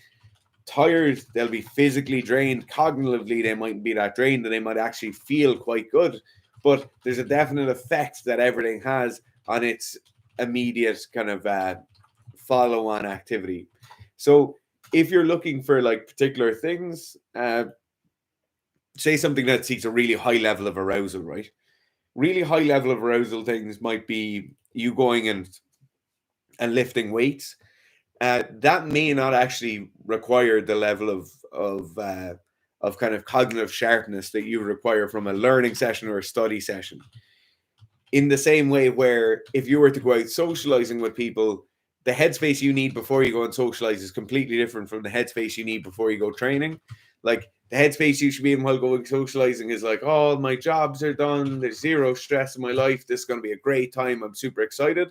tired. They'll be physically drained. Cognitively, they mightn't be that drained and they might actually feel quite good. But there's a definite effect that everything has on its immediate kind of follow-on activity. So if you're looking for like particular things, say something that seeks a really high level of arousal, right? Really high level of arousal things might be you going and lifting weights. That may not actually require the level of kind of cognitive sharpness that you require from a learning session or a study session. In the same way, where if you were to go out socializing with people, the headspace you need before you go and socialize is completely different from the headspace you need before you go training. Like the headspace you should be in while going socializing is like, oh, my jobs are done. There's zero stress in my life. This is going to be a great time. I'm super excited.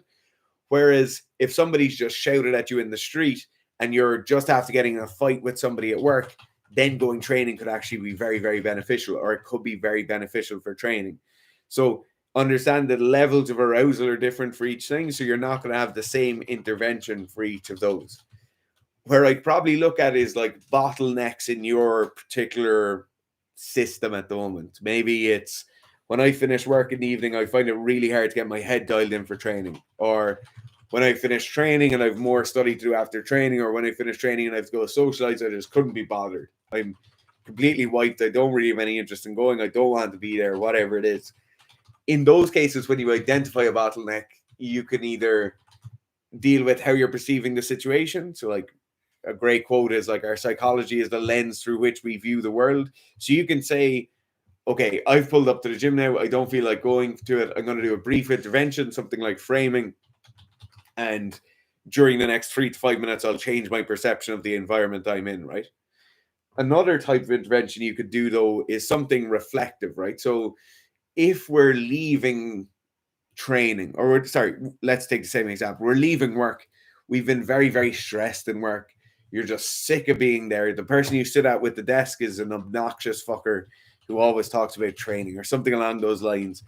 Whereas if somebody's just shouted at you in the street and you're just after getting in a fight with somebody at work, then going training could actually be very, very beneficial, or it could be very beneficial for training. So understand that levels of arousal are different for each thing. So you're not going to have the same intervention for each of those. Where I'd probably look at is like bottlenecks in your particular system at the moment. Maybe it's when I finish work in the evening, I find it really hard to get my head dialed in for training. Or when I finish training and I've more study to do after training, or when I finish training and I have to go socialize, I just couldn't be bothered. I'm completely wiped. I don't really have any interest in going. I don't want to be there, whatever it is. In those cases, when you identify a bottleneck, you can either deal with how you're perceiving the situation. So like a great quote is like, our psychology is the lens through which we view the world. So you can say, okay, I've pulled up to the gym now. I don't feel like going to it. I'm going to do a brief intervention, something like framing. And during the next 3 to 5 minutes, I'll change my perception of the environment I'm in, right? Another type of intervention you could do, though, is something reflective, right? So if we're leaving training, or let's take the same example. We're leaving work. We've been very, very stressed in work. You're just sick of being there. The person you sit at with the desk is an obnoxious fucker who always talks about training or something along those lines.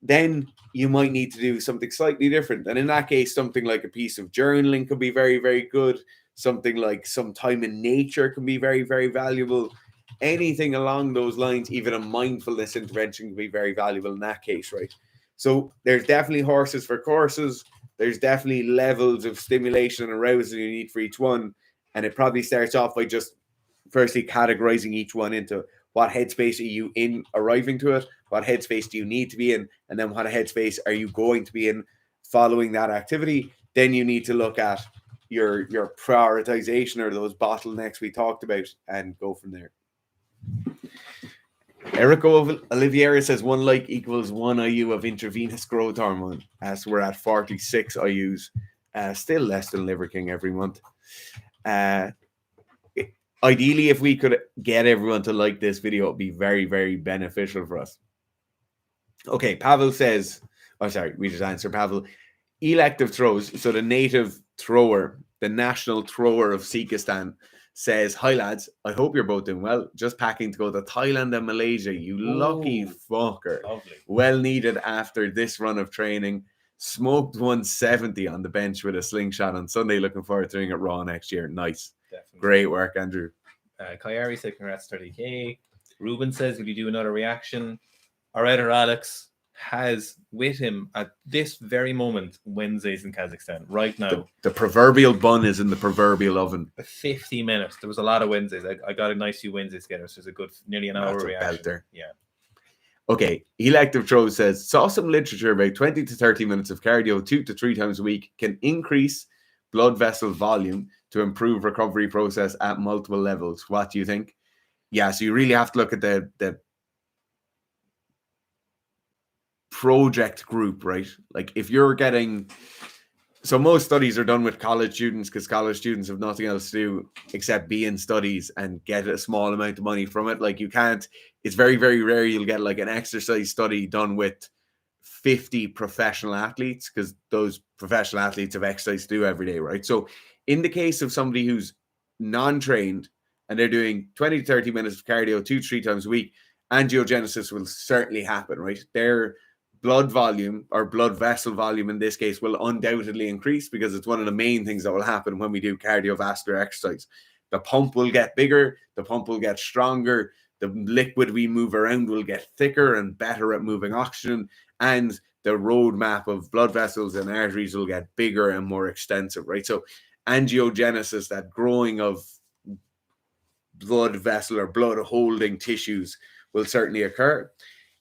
Then you might need to do something slightly different. And in that case, something like a piece of journaling could be very, very good. Something like some time in nature can be very, very valuable. Anything along those lines, even a mindfulness intervention can be very valuable in that case, right? So there's definitely horses for courses. There's definitely levels of stimulation and arousal you need for each one. And it probably starts off by just firstly categorizing each one into what headspace are you in arriving to it? What headspace do you need to be in? And then what headspace are you going to be in following that activity? Then you need to look at your prioritization or those bottlenecks we talked about and go from there. Erico Oliviera says 1 like equals 1 IU of intravenous growth hormone. So we're at 46 IUs, still less than Liver King every month. Ideally, if we could get everyone to like this video, it'd be very, very beneficial for us. Okay, Pavel says, we just answered Pavel. Elective throws, so the native thrower, the national thrower of Sikistan, says, hi lads, I hope you're both doing well. Just packing to go to Thailand and Malaysia. You lucky fucker. Lovely. Well needed after this run of training. Smoked 170 on the bench with a slingshot on Sunday. Looking forward to doing it raw next year. Nice. Definitely. Great work, Andrew. Kayari said, congrats 30K. Ruben says, will you do another reaction? Our editor Alex has with him at this very moment Wednesdays in Kazakhstan right now. The proverbial bun is in the proverbial oven. 50 minutes. There was a lot of Wednesdays. I got a nice few Wednesdays together. So it's a good nearly an hour reaction. Yeah. Okay. Elective Throw says, saw some literature about 20 to 30 minutes of cardio 2 to 3 times a week can increase blood vessel volume to improve recovery process at multiple levels. What do you think? Yeah, so you really have to look at the project group, right? Like if you're getting, so most studies are done with college students because college students have nothing else to do except be in studies and get a small amount of money from it. Like you can't, it's very, very rare you'll get like an exercise study done with 50 professional athletes because those professional athletes have exercise to do every day, right? So in the case of somebody who's non-trained and they're doing 20 to 30 minutes of cardio 2 to 3 times a week, angiogenesis will certainly happen, right? Their blood volume or blood vessel volume in this case will undoubtedly increase because it's one of the main things that will happen when we do cardiovascular exercise. The pump will get bigger, the pump will get stronger, the liquid we move around will get thicker and better at moving oxygen, and the roadmap of blood vessels and arteries will get bigger and more extensive, right? So angiogenesis, that growing of blood vessel or blood holding tissues, will certainly occur.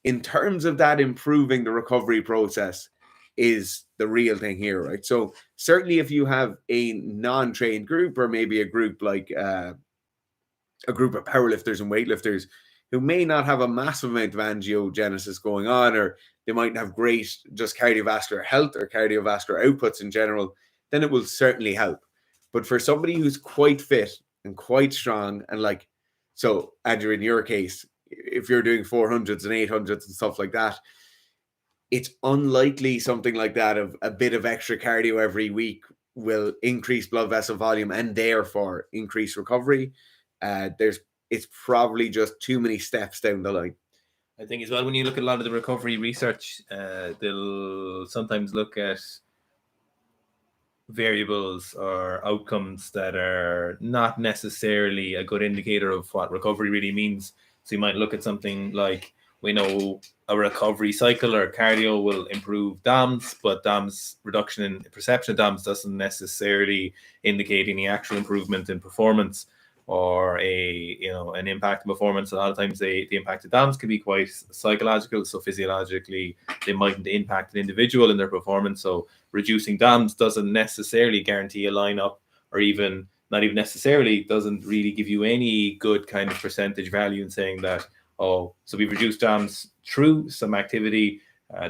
In terms of that, improving the recovery process is the real thing here, right? So certainly if you have a non-trained group, or maybe a group like a group of powerlifters and weightlifters who may not have a massive amount of angiogenesis going on, or they might have great just cardiovascular health or cardiovascular outputs in general, then it will certainly help. But for somebody who's quite fit and quite strong, and like, so Andrew, in your case, if you're doing 400s and 800s and stuff like that, it's unlikely something like that of a bit of extra cardio every week will increase blood vessel volume and therefore increase recovery. It's probably just too many steps down the line. I think as well, when you look at a lot of the recovery research, they'll sometimes look at variables or outcomes that are not necessarily a good indicator of what recovery really means. So you might look at something like, we know a recovery cycle or cardio will improve DOMS, but DOMS reduction in perception of DOMS doesn't necessarily indicate any actual improvement in performance or an impact in performance. A lot of times the impact of DOMS can be quite psychological. So physiologically, they mightn't impact an individual in their performance. So reducing DOMS doesn't necessarily guarantee a lineup, or even not even necessarily doesn't really give you any good kind of percentage value in saying that, oh, so we've reduced DOMS through some activity,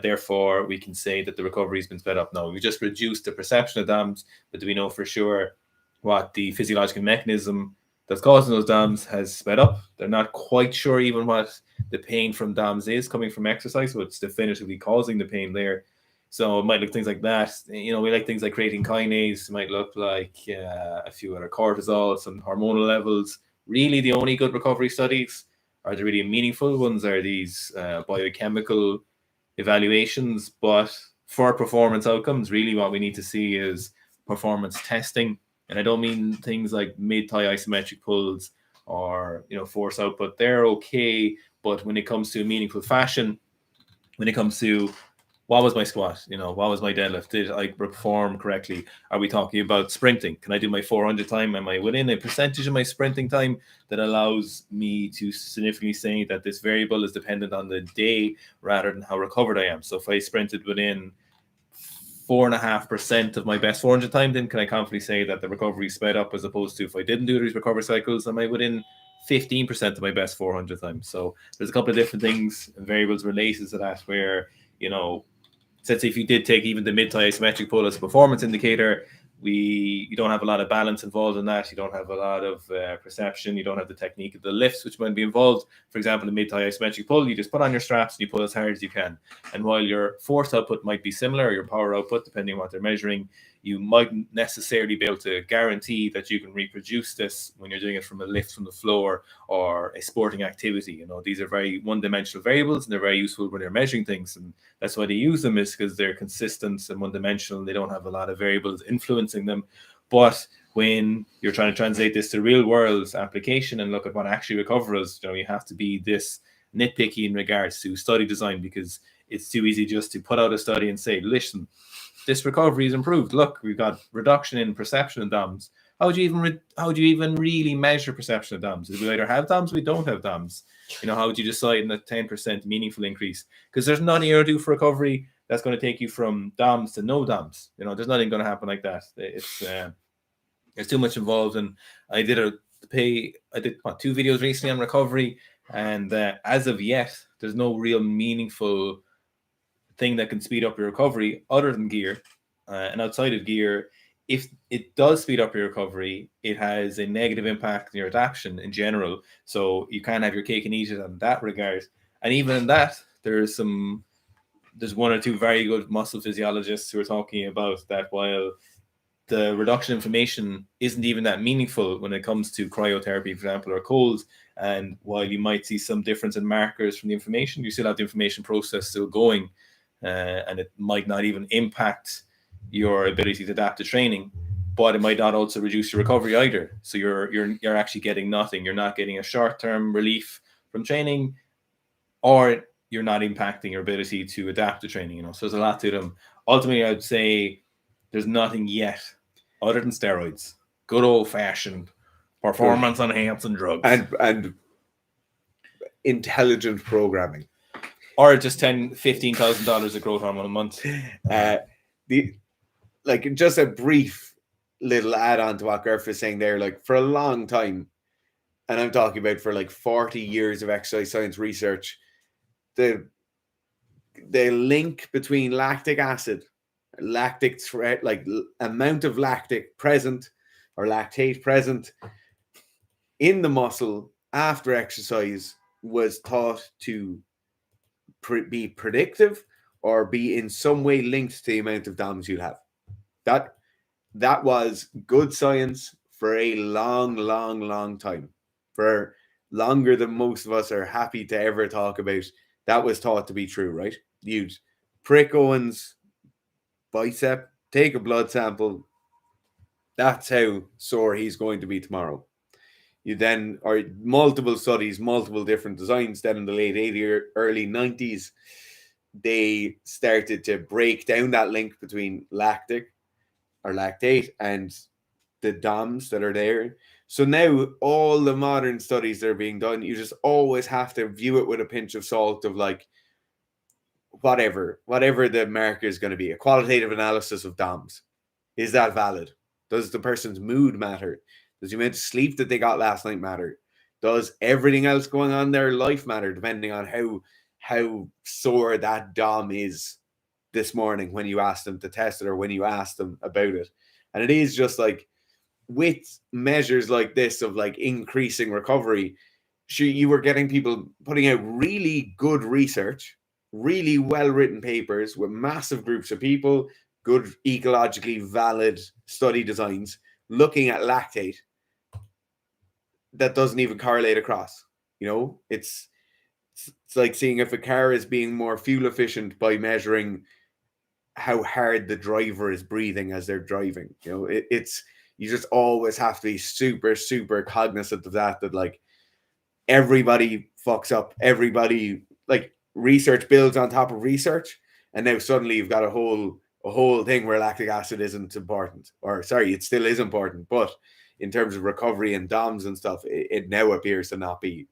therefore we can say that the recovery has been sped up. No, we just reduced the perception of DOMS, but do we know for sure what the physiological mechanism that's causing those DOMS has sped up? They're not quite sure even what the pain from DOMS is coming from exercise, so it's definitively causing the pain there. So it might look things like that. We like things like creatine kinase. It might look like a few other cortisol, some hormonal levels. Really, the only good recovery studies, are the really meaningful ones, are these biochemical evaluations. But for performance outcomes, really what we need to see is performance testing. And I don't mean things like mid-thigh isometric pulls or force output. They're okay, but when it comes to a meaningful fashion, when it comes to what was my squat, what was my deadlift, did I perform correctly? Are we talking about sprinting? Can I do my 400 time? Am I within a percentage of my sprinting time that allows me to significantly say that this variable is dependent on the day rather than how recovered I am? So if I sprinted within 4.5% of my best 400 time, then can I confidently say that the recovery sped up, as opposed to if I didn't do these recovery cycles, am I within 15% of my best 400 times? So there's a couple of different things and variables related to that where, let's say if you did take even the mid-thigh isometric pull as a performance indicator, you don't have a lot of balance involved in that. You don't have a lot of perception. You don't have the technique of the lifts, which might be involved. For example, the mid-thigh isometric pull, you just put on your straps and you pull as hard as you can. And while your force output might be similar, or your power output, depending on what they're measuring, you mightn't necessarily be able to guarantee that you can reproduce this when you're doing it from a lift from the floor or a sporting activity. These are very one-dimensional variables, and they're very useful when they're measuring things. And that's why they use them, is because they're consistent and one-dimensional, and they don't have a lot of variables influencing them. But when you're trying to translate this to real-world application and look at what actually recovers, you have to be this nitpicky in regards to study design, because it's too easy just to put out a study and say, listen, this recovery is improved. Look, we've got reduction in perception of DOMS. How would you even really measure perception of DOMS? We either have DOMS, we don't have DOMS. How would you decide on a 10% meaningful increase? Because there's nothing you're going to do for recovery that's going to take you from DOMS to no DOMS. There's nothing going to happen like that. It's too much involved. And I did 2 videos recently on recovery, and as of yet, there's no real meaningful thing that can speed up your recovery other than gear. And outside of gear, if it does speed up your recovery, it has a negative impact on your adaptation in general. So you can't have your cake and eat it in that regard. And even in that, there's 1 or 2 very good muscle physiologists who are talking about that while the reduction in inflammation isn't even that meaningful when it comes to cryotherapy, for example, or colds. And while you might see some difference in markers from the inflammation, you still have the inflammation process still going. And it might not even impact your ability to adapt to training, but it might not also reduce your recovery either. So you're actually getting nothing. You're not getting a short-term relief from training, or you're not impacting your ability to adapt to training. So there's a lot to them. Ultimately, I'd say there's nothing yet other than steroids, good old-fashioned performance enhancing drugs. And intelligent programming. Or just $15,000 of growth hormone a month. Just a brief little add-on to what Gareth is saying there, like for a long time, and I'm talking about for like 40 years of exercise science research, the link between lactic acid, amount of lactic present or lactate present in the muscle after exercise was thought to be predictive or be in some way linked to the amount of DOMS you'll have. That was good science for a long time, for longer than most of us are happy to ever talk about. That was thought to be true, right? You'd prick Owen's bicep, take a blood sample. That's how sore he's going to be tomorrow. You then, or multiple studies, multiple different designs. Then in the late 80s or early 90s, they started to break down that link between lactic or lactate and the DOMS that are there. So now all the modern studies that are being done, you just always have to view it with a pinch of salt of like, whatever the marker is going to be, a qualitative analysis of DOMS. Is that valid? Does the person's mood matter? Does the amount of sleep that they got last night matter? Does everything else going on in their life matter, depending on how sore that DOM is this morning when you ask them to test it or when you ask them about it? And it is just like, with measures like this of like increasing recovery, you were getting people putting out really good research, really well-written papers with massive groups of people, good ecologically valid study designs, looking at lactate that doesn't even correlate across. You know, it's like seeing if a car is being more fuel efficient by measuring how hard the driver is breathing as they're driving. You know, it's you just always have to be super cognizant of that like everybody fucks up. Everybody, like, research builds on top of research, and now suddenly you've got a whole thing where lactic acid isn't important, or sorry, it still is important, but in terms of recovery and DOMS and stuff, it now appears to not be,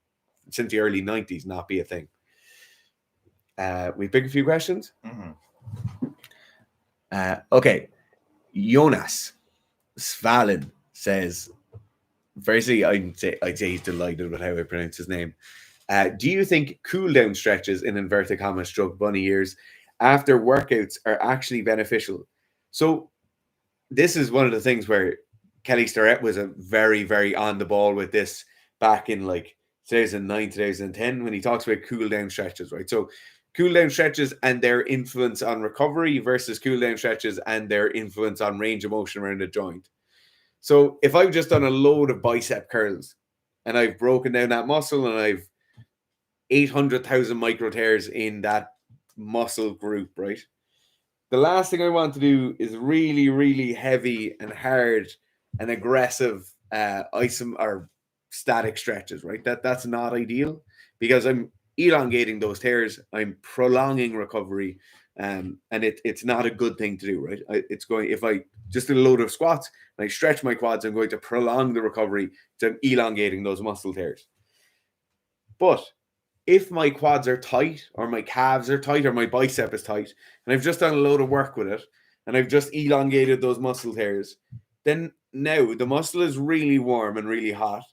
since the early 90s, not be a thing. We pick a few questions. Okay, Jonas Svalin says, firstly, I'd say he's delighted with how I pronounce his name. Do you think cool down stretches, in inverted commas, stroke bunny ears, after workouts are actually beneficial? So this is one of the things where Kelly Starrett was a very on the ball with this back in like 2009, 2010, when he talks about cool down stretches, right? So cool down stretches and their influence on recovery versus cool down stretches and their influence on range of motion around a joint. So if I've just done a load of bicep curls and I've broken down that muscle and I've 800,000 micro tears in that muscle group, right? The last thing I want to do is really heavy and hard and aggressive or static stretches, right? That's not ideal, because I'm elongating those tears, I'm prolonging recovery, and it's not a good thing to do, right? If I just did a load of squats and I stretch my quads, I'm going to prolong the recovery, so I'm elongating those muscle tears. But if my quads are tight, or my calves are tight, or my bicep is tight, and I've just done a load of work with it, and I've just elongated those muscle tears, then now the muscle is really warm and really hot.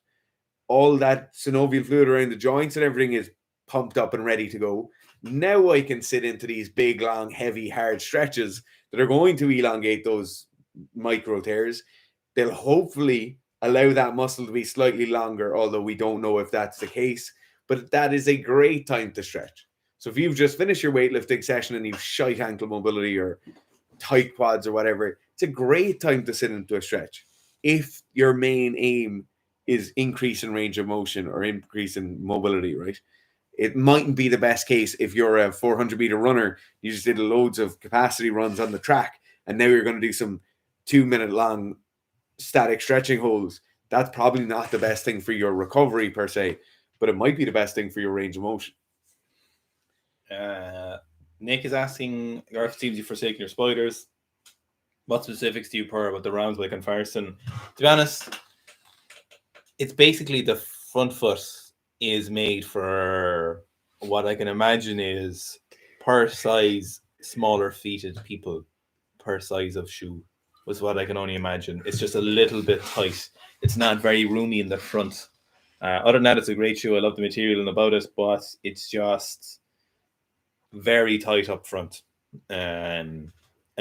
All that synovial fluid around the joints and everything is pumped up and ready to go. Now I can sit into these big, long, heavy, hard stretches that are going to elongate those micro tears. They'll hopefully allow that muscle to be slightly longer, although we don't know if that's the case. But that is a great time to stretch. So if you've just finished your weightlifting session and you've shite ankle mobility or tight quads or whatever, it's a great time to sit into a stretch. If your main aim is increase in range of motion or increase in mobility, right? It mightn't be the best case if you're a 400-meter runner, you just did loads of capacity runs on the track, and now you're going to do some 2-minute long static stretching holds. That's probably not the best thing for your recovery per se, but it might be the best thing for your range of motion. Nick is asking, Garth seems you forsaken your spiders. What specifics do you purr about the rounds by comparison? To be honest, it's basically the front foot is made for what I can imagine is per size smaller feeted people per size of shoe was what I can only imagine. It's just a little bit tight. It's not very roomy in the front. Other than that, it's a great shoe. I love the material and about it, but it's just very tight up front. And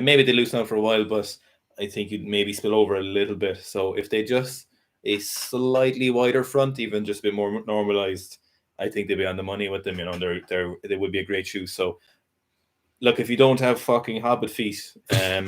maybe they loosen out for a while, but I think you'd maybe spill over a little bit. So if they just a slightly wider front, even just a bit more normalized, I think they'd be on the money with them. You know, they would be a great shoe. So look, if you don't have fucking hobbit feet, I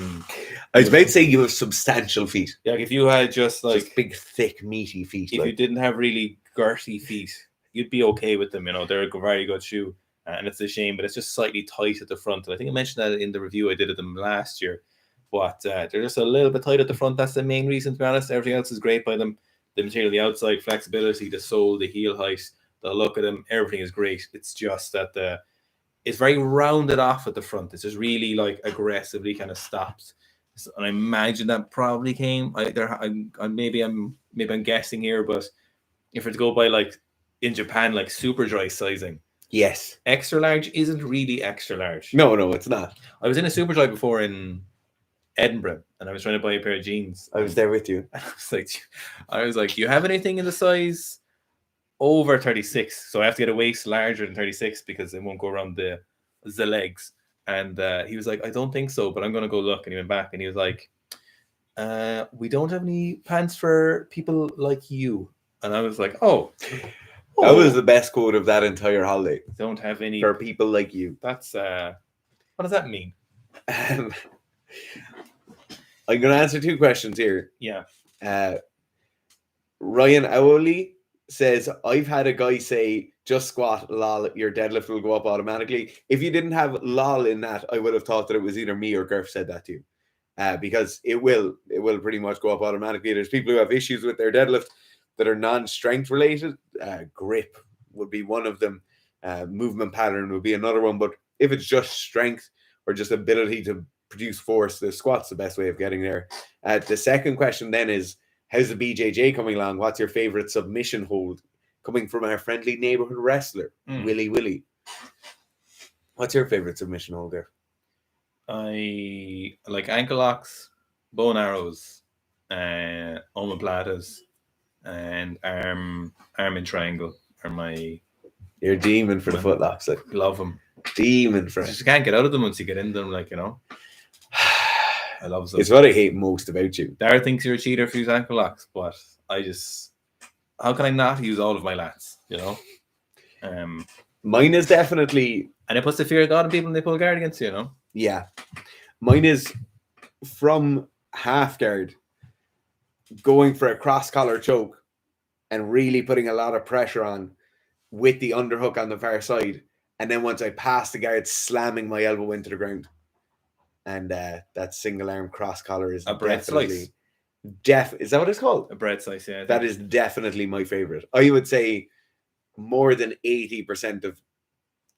was about to say you have substantial feet. like if you had just big, thick, meaty feet. If you didn't have really girthy feet, you'd be okay with them. You know, they're a very good shoe, and it's a shame, but it's just slightly tight at the front. And I think I mentioned that in the review I did of them last year. But they're just a little bit tight at the front. That's the main reason, to be honest. Everything else is great by them. The material, the outside, flexibility, the sole, the heel height, the look of them, everything is great. It's just that it's very rounded off at the front. It's just really like aggressively kind of stopped. So, and I imagine that probably came. Maybe I'm guessing here, but if we're to go by like in Japan, like super dry sizing, yes, extra large isn't really extra large. No, it's not. I was in a super dry before in Edinburgh, and I was trying to buy a pair of jeans. I was there with you. I was like, do you have anything in the size over 36? So I have to get a waist larger than 36 because it won't go around the legs. And he was like, I don't think so, but I'm going to go look. And he went back and he was like, we don't have any pants for people like you. And I was like, oh. That was the best quote of that entire holiday. Don't have any for people like you. That's what does that mean? I'm going to answer two questions here. Yeah. Ryan Owley says, I've had a guy say, just squat, lol, your deadlift will go up automatically. If you didn't have lol in that, I would have thought that it was either me or Gerf said that to you. Because it will pretty much go up automatically. There's people who have issues with their deadlift that are non-strength related. Grip would be one of them. Movement pattern would be another one. But if it's just strength or just ability to produce force, the squat's the best way of getting there. The second question then is, how's the BJJ coming along? What's your favorite submission hold? Coming from our friendly neighborhood wrestler, Willie. What's your favorite submission hold there? I like ankle locks, bow and arrows, omoplatas, and arm in triangle are my... You're a demon for the footlocks. I love them. Demon for it. You just can't get out of them once you get in them, like, you know. I love them. It's what I hate most about you. Dara thinks you're a cheater if you use ankle locks, but I just... How can I not use all of my lats, you know? Mine is definitely... And it puts the fear of God in people when they pull guard against you, you know? Yeah. Mine is from half guard, going for a cross collar choke and really putting a lot of pressure on with the underhook on the far side. And then once I pass the guard, slamming my elbow into the ground. And that single arm cross collar is a bread slice. Is that what it's called? A bread slice, yeah. That is definitely my favorite. I would say more than 80% of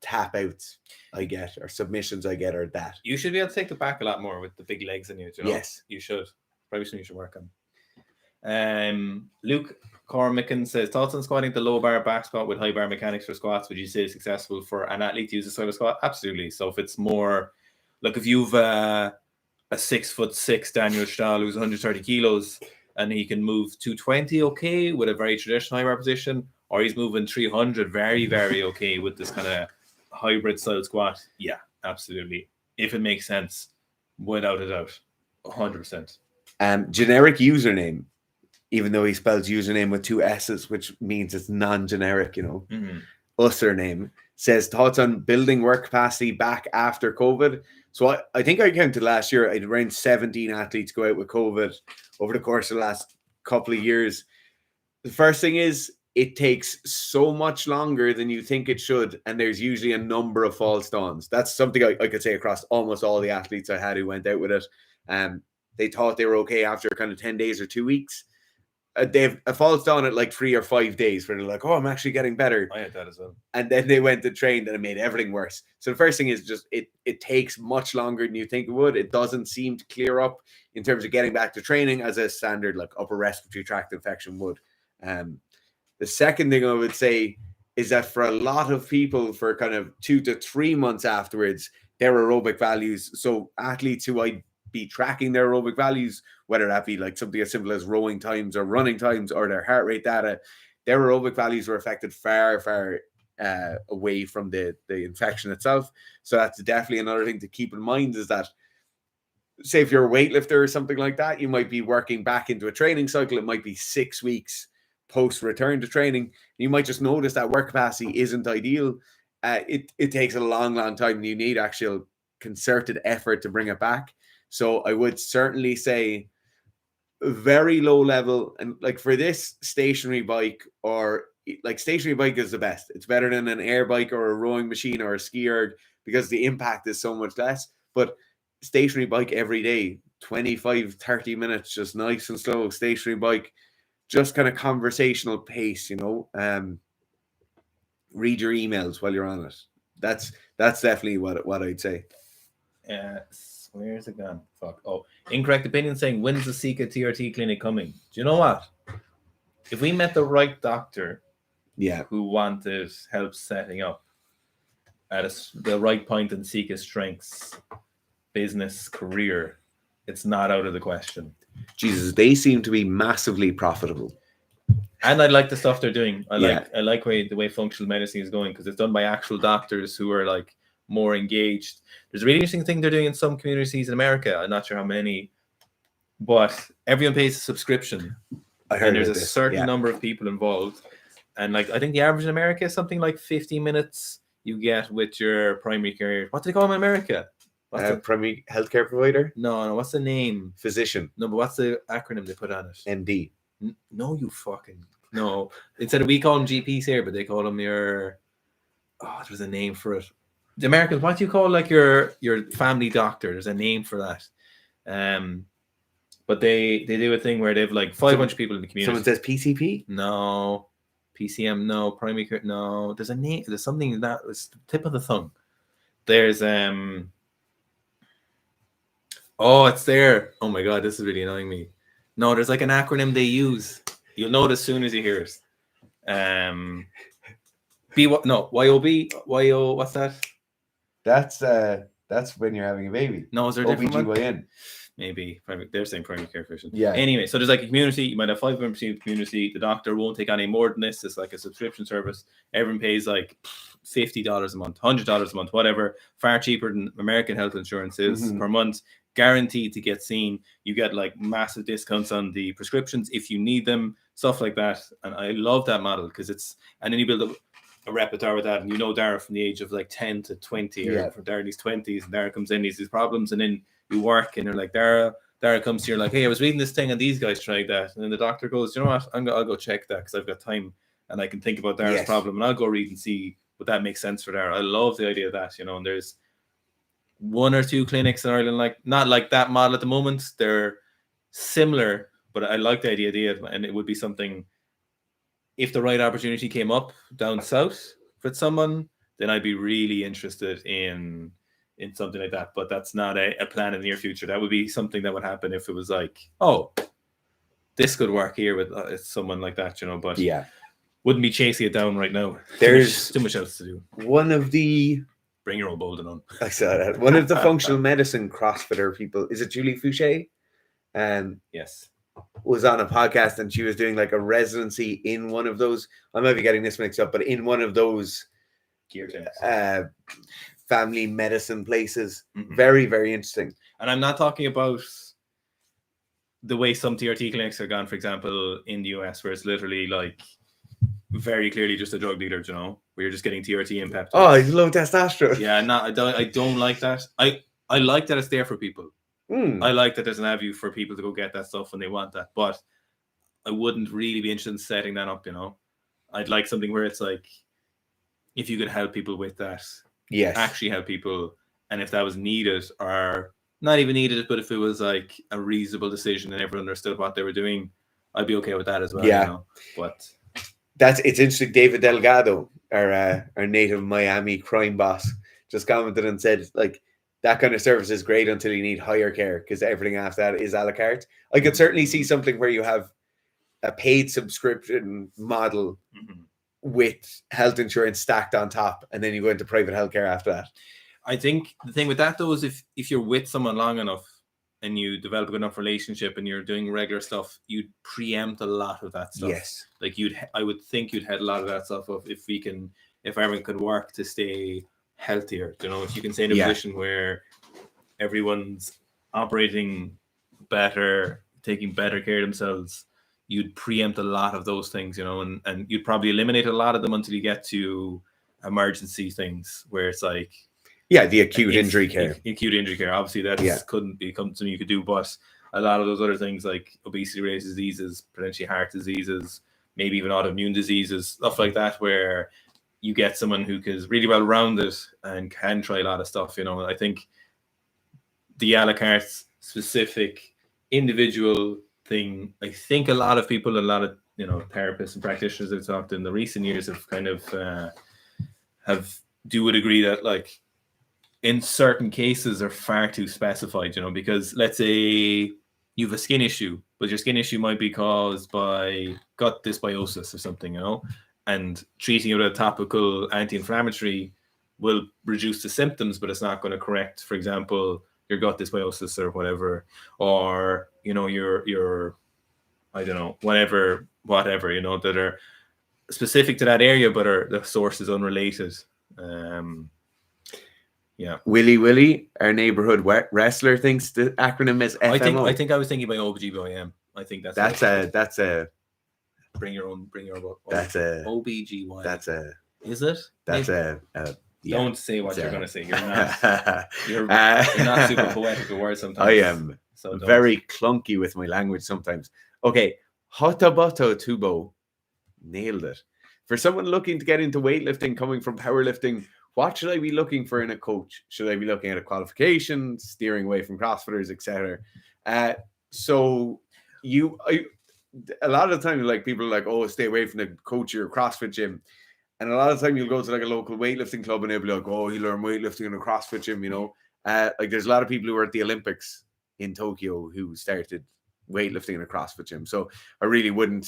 tap outs I get or submissions I get are that. You should be able to take the back a lot more with the big legs in you, you know? Yes. You should. Probably something you should work on. Luke Cormican says, thoughts on squatting the low bar back squat with high bar mechanics for squats? Would you say it's successful for an athlete to use this sort of squat? Absolutely. So if it's more, look, if you've a 6'6" Daniel Stahl who's 130 kilos and he can move 220 okay with a very traditional high bar position, or he's moving 300 very, very okay with this kind of hybrid style squat, yeah, absolutely. If it makes sense, without a doubt, 100%. Generic username, even though he spells username with two S's, which means it's non-generic, you know. Username says, thoughts on building work capacity back after COVID. So I think I counted last year, I had around 17 athletes go out with COVID over the course of the last couple of years. The first thing is, it takes so much longer than you think it should, and there's usually a number of false dawns. That's something I could say across almost all the athletes I had who went out with it. They thought they were okay after kind of 10 days or 2 weeks. They've a false dawn at like 3 or 5 days where they're like, oh, I'm actually getting better. I had that as well. And then they went to train and it made everything worse. So the first thing is just it takes much longer than you think it would. It doesn't seem to clear up in terms of getting back to training as a standard like upper respiratory tract infection would. The second thing I would say is that for a lot of people, for kind of 2 to 3 months afterwards, their aerobic values, so athletes who might be tracking their aerobic values, whether that be like something as simple as rowing times or running times or their heart rate data, their aerobic values were affected far away from the infection itself. So that's definitely another thing to keep in mind, is that, say if you're a weightlifter or something like that, you might be working back into a training cycle. It might be 6 weeks post return to training. You might just notice that work capacity isn't ideal. It takes a long time. You need actual concerted effort to bring it back. So I would certainly say very low level, and like for this, stationary bike, or like stationary bike is the best. It's better than an air bike or a rowing machine or a ski erg, because the impact is so much less. But stationary bike every day, 25-30 minutes, just nice and slow stationary bike, just kind of conversational pace, read your emails while you're on it. That's definitely what I'd say. Where's it gone? Fuck. Oh, incorrect opinion saying, when's the Sika TRT clinic coming? Do you know what? If we met the right doctor, who wanted help setting up at the right point in Sika's strengths, business, career, it's not out of the question. Jesus, they seem to be massively profitable. And I like the stuff they're doing. I like the way functional medicine is going, because it's done by actual doctors who are like more engaged. There's a really interesting thing they're doing in some communities in America. I'm not sure how many, but everyone pays a subscription. And there's a certain number of people involved. And like, I think the average in America is something like 50 minutes you get with your primary care. What do they call them in America? Primary healthcare provider? No. What's the name? Physician. No, but what's the acronym they put on it? MD. No, you fucking... No. Instead of, we call them GPs here, but they call them your... Oh, there's a name for it. The Americans, what do you call like your family doctor? There's a name for that. But they do a thing where they have like 500 people in the community. Someone says PCP? No. PCM, no. Primary care, no. There's a name. There's something that was the tip of the tongue. There's oh, it's there. Oh my god, this is really annoying me. No, there's like an acronym they use. You'll know it as soon as you hear it. YOB, YO, what's that? That's when you're having a baby. No, is there a different one? Maybe they're saying primary care physician. Yeah. Anyway, so there's like a community. You might have 5% of the community. The doctor won't take any more than this. It's like a subscription service. Everyone pays like $50 a month, $100 a month, whatever. Far cheaper than American health insurance is per month. Guaranteed to get seen. You get like massive discounts on the prescriptions if you need them, stuff like that. And I love that model, because and then you build up a repertoire with that. And Dara from the age of like 10 to 20, or from Dara in his 20s, and Dara comes in, he's these problems, and then you work, and you're like, Dara comes to you, like, hey, I was reading this thing and these guys tried that. And then the doctor goes, you know what, I'll go check that, because I've got time and I can think about Dara's problem, and I'll go read and see what that makes sense for Dara. I love the idea of that, and there's 1 or 2 clinics in Ireland, like not like that model at the moment. They're similar, but I like the idea, and it would be something, if the right opportunity came up down south for someone, then I'd be really interested in something like that. But that's not a plan in the near future. That would be something that would happen if it was like, oh, this could work here with someone like that, but wouldn't be chasing it down right now. There's too much else to do. One of the... Bring your old Bolden on. I saw that. One of the functional medicine CrossFitter people, is it Julie Fouché? Yes. Was on a podcast, and she was doing like a residency in one of those. I might be getting this mixed up, but in one of those family medicine places. Very, very interesting. And I'm not talking about the way some TRT clinics are gone, for example, in the US, where it's literally like very clearly just a drug dealer, where you're just getting TRT and peptides. Oh, it's low testosterone. Yeah, I don't like that. I like that it's there for people. I like that there's an avenue for people to go get that stuff when they want that, but I wouldn't really be interested in setting that up, I'd like something where it's like, if you could help people with that, actually help people, and if that was needed, or not even needed, but if it was like a reasonable decision and everyone understood what they were doing, I'd be okay with that as well. But it's interesting. David Delgado, our native Miami crime boss, just commented and said, like, that kind of service is great until you need higher care, because everything after that is a la carte. I could certainly see something where you have a paid subscription model with health insurance stacked on top, and then you go into private healthcare after that. I think the thing with that though is if you're with someone long enough and you develop a good enough relationship and you're doing regular stuff, you'd preempt a lot of that stuff. Yes. Like I would think you'd head a lot of that stuff up if everyone could work to stay healthier. You know, if you can stay in a position where everyone's operating better, taking better care of themselves, you'd preempt a lot of those things, you know, and you'd probably eliminate a lot of them until you get to emergency things where it's like, the acute injury care. Acute injury care. Obviously, that couldn't be something you could do, but a lot of those other things like obesity-related diseases, potentially heart diseases, maybe even autoimmune diseases, stuff like that, where you get someone who is really well-rounded and can try a lot of stuff, you know. I think the a la carte specific individual thing, I think a lot of people, a lot of, you know, therapists and practitioners I've talked in the recent years have kind of would agree that like in certain cases are far too specified, you know, because let's say you have a skin issue, but your skin issue might be caused by gut dysbiosis or something, you know, and treating it with a topical anti-inflammatory will reduce the symptoms, but it's not going to correct, for example, your gut dysbiosis or whatever, or, you know, your I don't know, whatever, you know, that are specific to that area, but the source is unrelated. Willy, our neighborhood wrestler, thinks the acronym is FMO. I think I was thinking by OBGYN. I think that's a bring your own. That's a OBGYN. That's a. Is it? That's maybe? Don't say what you're going to say. You're not. You're not super poetic with words sometimes. I am very clunky with my language sometimes. Okay, Hotoboto Tubo, nailed it. For someone looking to get into weightlifting, coming from powerlifting, what should I be looking for in a coach? Should I be looking at a qualification, steering away from CrossFitters, etc.? So a lot of the time, like people are like, oh, stay away from the coach or CrossFit gym. And a lot of the time you'll go to like a local weightlifting club and they'll be like, oh, you learn weightlifting in a CrossFit gym, you know. Like there's a lot of people who were at the Olympics in Tokyo who started weightlifting in a CrossFit gym. So I really wouldn't.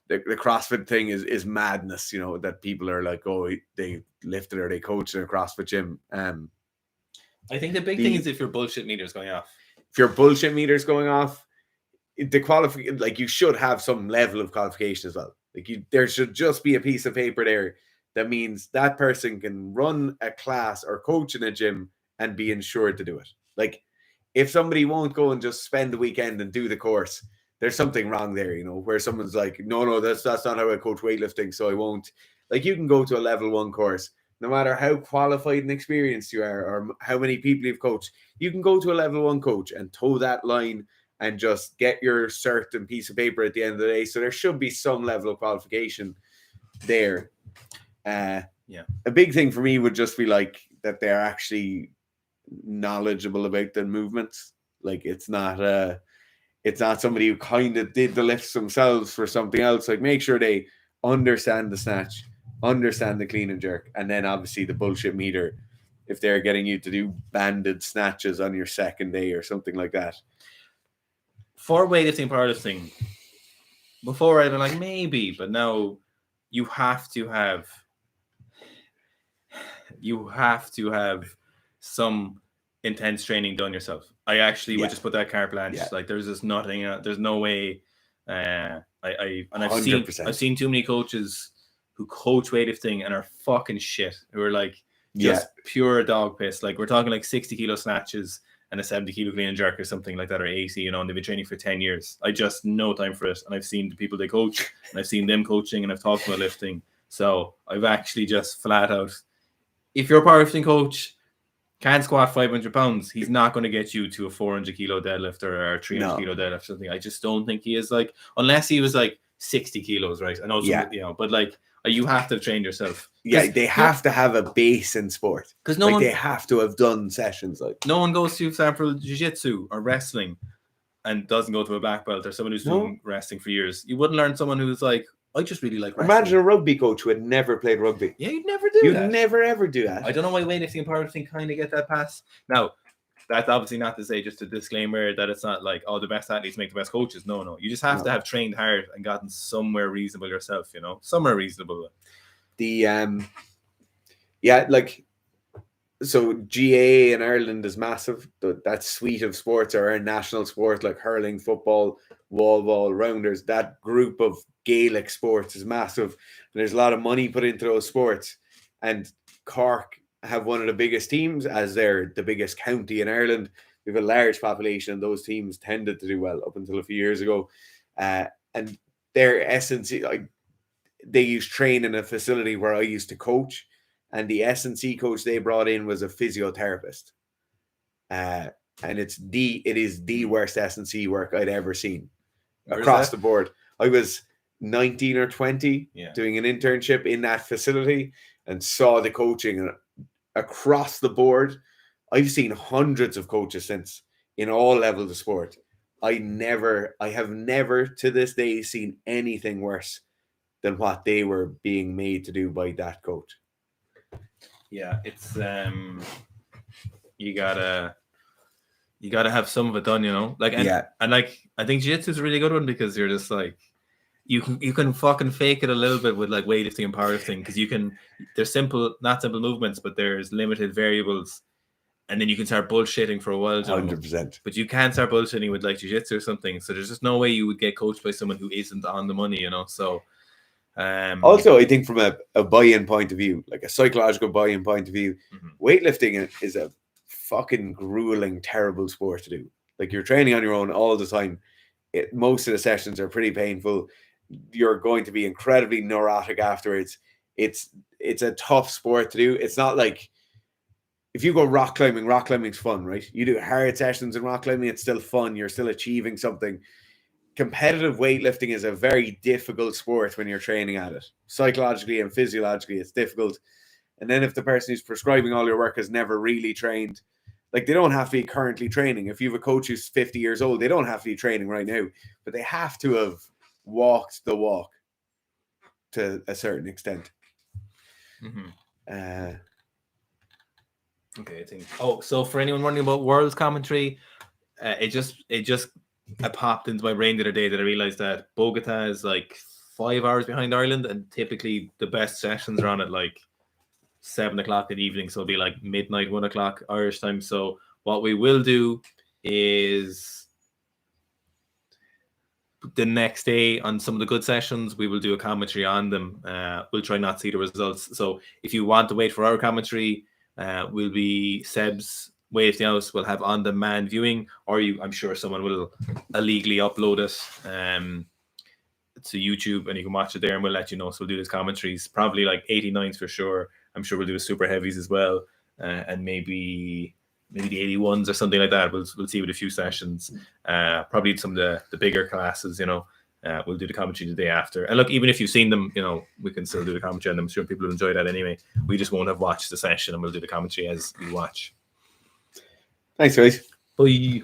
The CrossFit thing is madness, you know, that people are like, oh, they lifted or they coached in a CrossFit gym. I think the big thing is if your bullshit meter is going off. If your bullshit meter is going off, like you should have some level of qualification as well. Like there should just be a piece of paper there that means that person can run a class or coach in a gym and be insured to do it. Like if somebody won't go and just spend the weekend and do the course, there's something wrong there, you know, where someone's like, no, that's not how I coach weightlifting, so I won't. Like you can go to a level 1 course, no matter how qualified and experienced you are or how many people you've coached, you can go to a level 1 coach and toe that line and just get your cert and piece of paper at the end of the day. So there should be some level of qualification there. A big thing for me would just be like that they're actually knowledgeable about the movements. Like it's not somebody who kind of did the lifts themselves for something else. Like make sure they understand the snatch, understand the clean and jerk, and then obviously the bullshit meter if they're getting you to do banded snatches on your second day or something like that. For weightlifting, powerlifting, before I'd been like maybe, but now you have to have some intense training done yourself. I actually would just put that carte blanche. Like there's just nothing. There's no way. I've seen too many coaches who coach weightlifting and are fucking shit. Who are like just pure dog piss. Like we're talking like 60 kilo snatches and a 70 kilo clean and jerk or something like that, or 80. You know, and they've been training for 10 years. I just no time for it. And I've seen the people they coach, and I've seen them coaching, and I've talked about lifting. So I've actually just flat out, if you're a powerlifting coach, can't squat 500 pounds, he's not going to get you to a 400 kilo deadlift or a 300 kilo deadlift or something. I just don't think he is, like, unless he was like 60 kilos, right? I know, you know, but like you have to train yourself. Yeah, they have to have a base in sport because they have to have done sessions. Like no one goes to, for example, Jiu Jitsu or wrestling and doesn't go to a black belt, or someone who's doing wrestling for years. You wouldn't learn someone who's like, I just really like wrestling. Imagine a rugby coach who had never played rugby. Yeah, you'd never do that. You'd never ever do that. I don't know why weightlifting and powerlifting kind of get that pass. Now, that's obviously not to say, just a disclaimer, that it's not like, oh, the best athletes make the best coaches. No. You just have to have trained hard and gotten somewhere reasonable yourself, you know, somewhere reasonable. The yeah, like, so GA in Ireland is massive. That suite of sports are our national sport, like hurling, football, wall ball, rounders. That group of Gaelic sports is massive. And there's a lot of money put into those sports. And Cork have one of the biggest teams, as they're the biggest county in Ireland. We have a large population, and those teams tended to do well up until a few years ago. And their essence, like, they used to train in a facility where I used to coach. And the S&C coach they brought in was a physiotherapist. And it is the worst S&C work I'd ever seen across the board. I was 19 or 20 doing an internship in that facility and saw the coaching, and across the board, I've seen hundreds of coaches since in all levels of sport. I have never to this day seen anything worse than what they were being made to do by that coach. Yeah, it's you gotta have some of it done, you know. Like, and like, I think jiu-jitsu is a really good one, because you're just like, you can fucking fake it a little bit with like weightlifting and powerlifting, because there's not simple movements, but there's limited variables, and then you can start bullshitting for a while. 100%. But you can't start bullshitting with like jiu-jitsu or something. So there's just no way you would get coached by someone who isn't on the money, you know. So. Also, I think from a buy-in point of view, like a psychological buy-in point of view, weightlifting is a fucking grueling, terrible sport to do. Like, you're training on your own all the time. Most of the sessions are pretty painful. You're going to be incredibly neurotic afterwards. It's a tough sport to do. It's not like if you go rock climbing's fun, right? You do hard sessions in rock climbing, it's still fun. You're still achieving something. Competitive weightlifting is a very difficult sport when you're training at it. Psychologically and physiologically, it's difficult. And then if the person who's prescribing all your work has never really trained, like, they don't have to be currently training. If you have a coach who's 50 years old, they don't have to be training right now, but they have to have walked the walk to a certain extent. Okay, I think. Oh, so for anyone wondering about World's commentary, it just popped into my brain the other day that I realized that Bogota is like 5 hours behind Ireland, and typically the best sessions are on at like 7 o'clock in the evening, so it'll be like midnight, 1 o'clock Irish time. So what we will do is the next day on some of the good sessions, we will do a commentary on them. We'll try not to see the results. So if you want to wait for our commentary, will be Seb's Weightlifting House will have on-demand viewing, or I'm sure someone will illegally upload it to YouTube, and you can watch it there, and we'll let you know. So we'll do these commentaries, probably like 89s for sure. I'm sure we'll do super heavies as well, and maybe the 81s or something like that. We'll see with a few sessions. Probably some of the bigger classes, you know. We'll do the commentary the day after. And look, even if you've seen them, you know, we can still do the commentary, and I'm sure people will enjoy that anyway. We just won't have watched the session, and we'll do the commentary as we watch. Thanks, guys. Bye.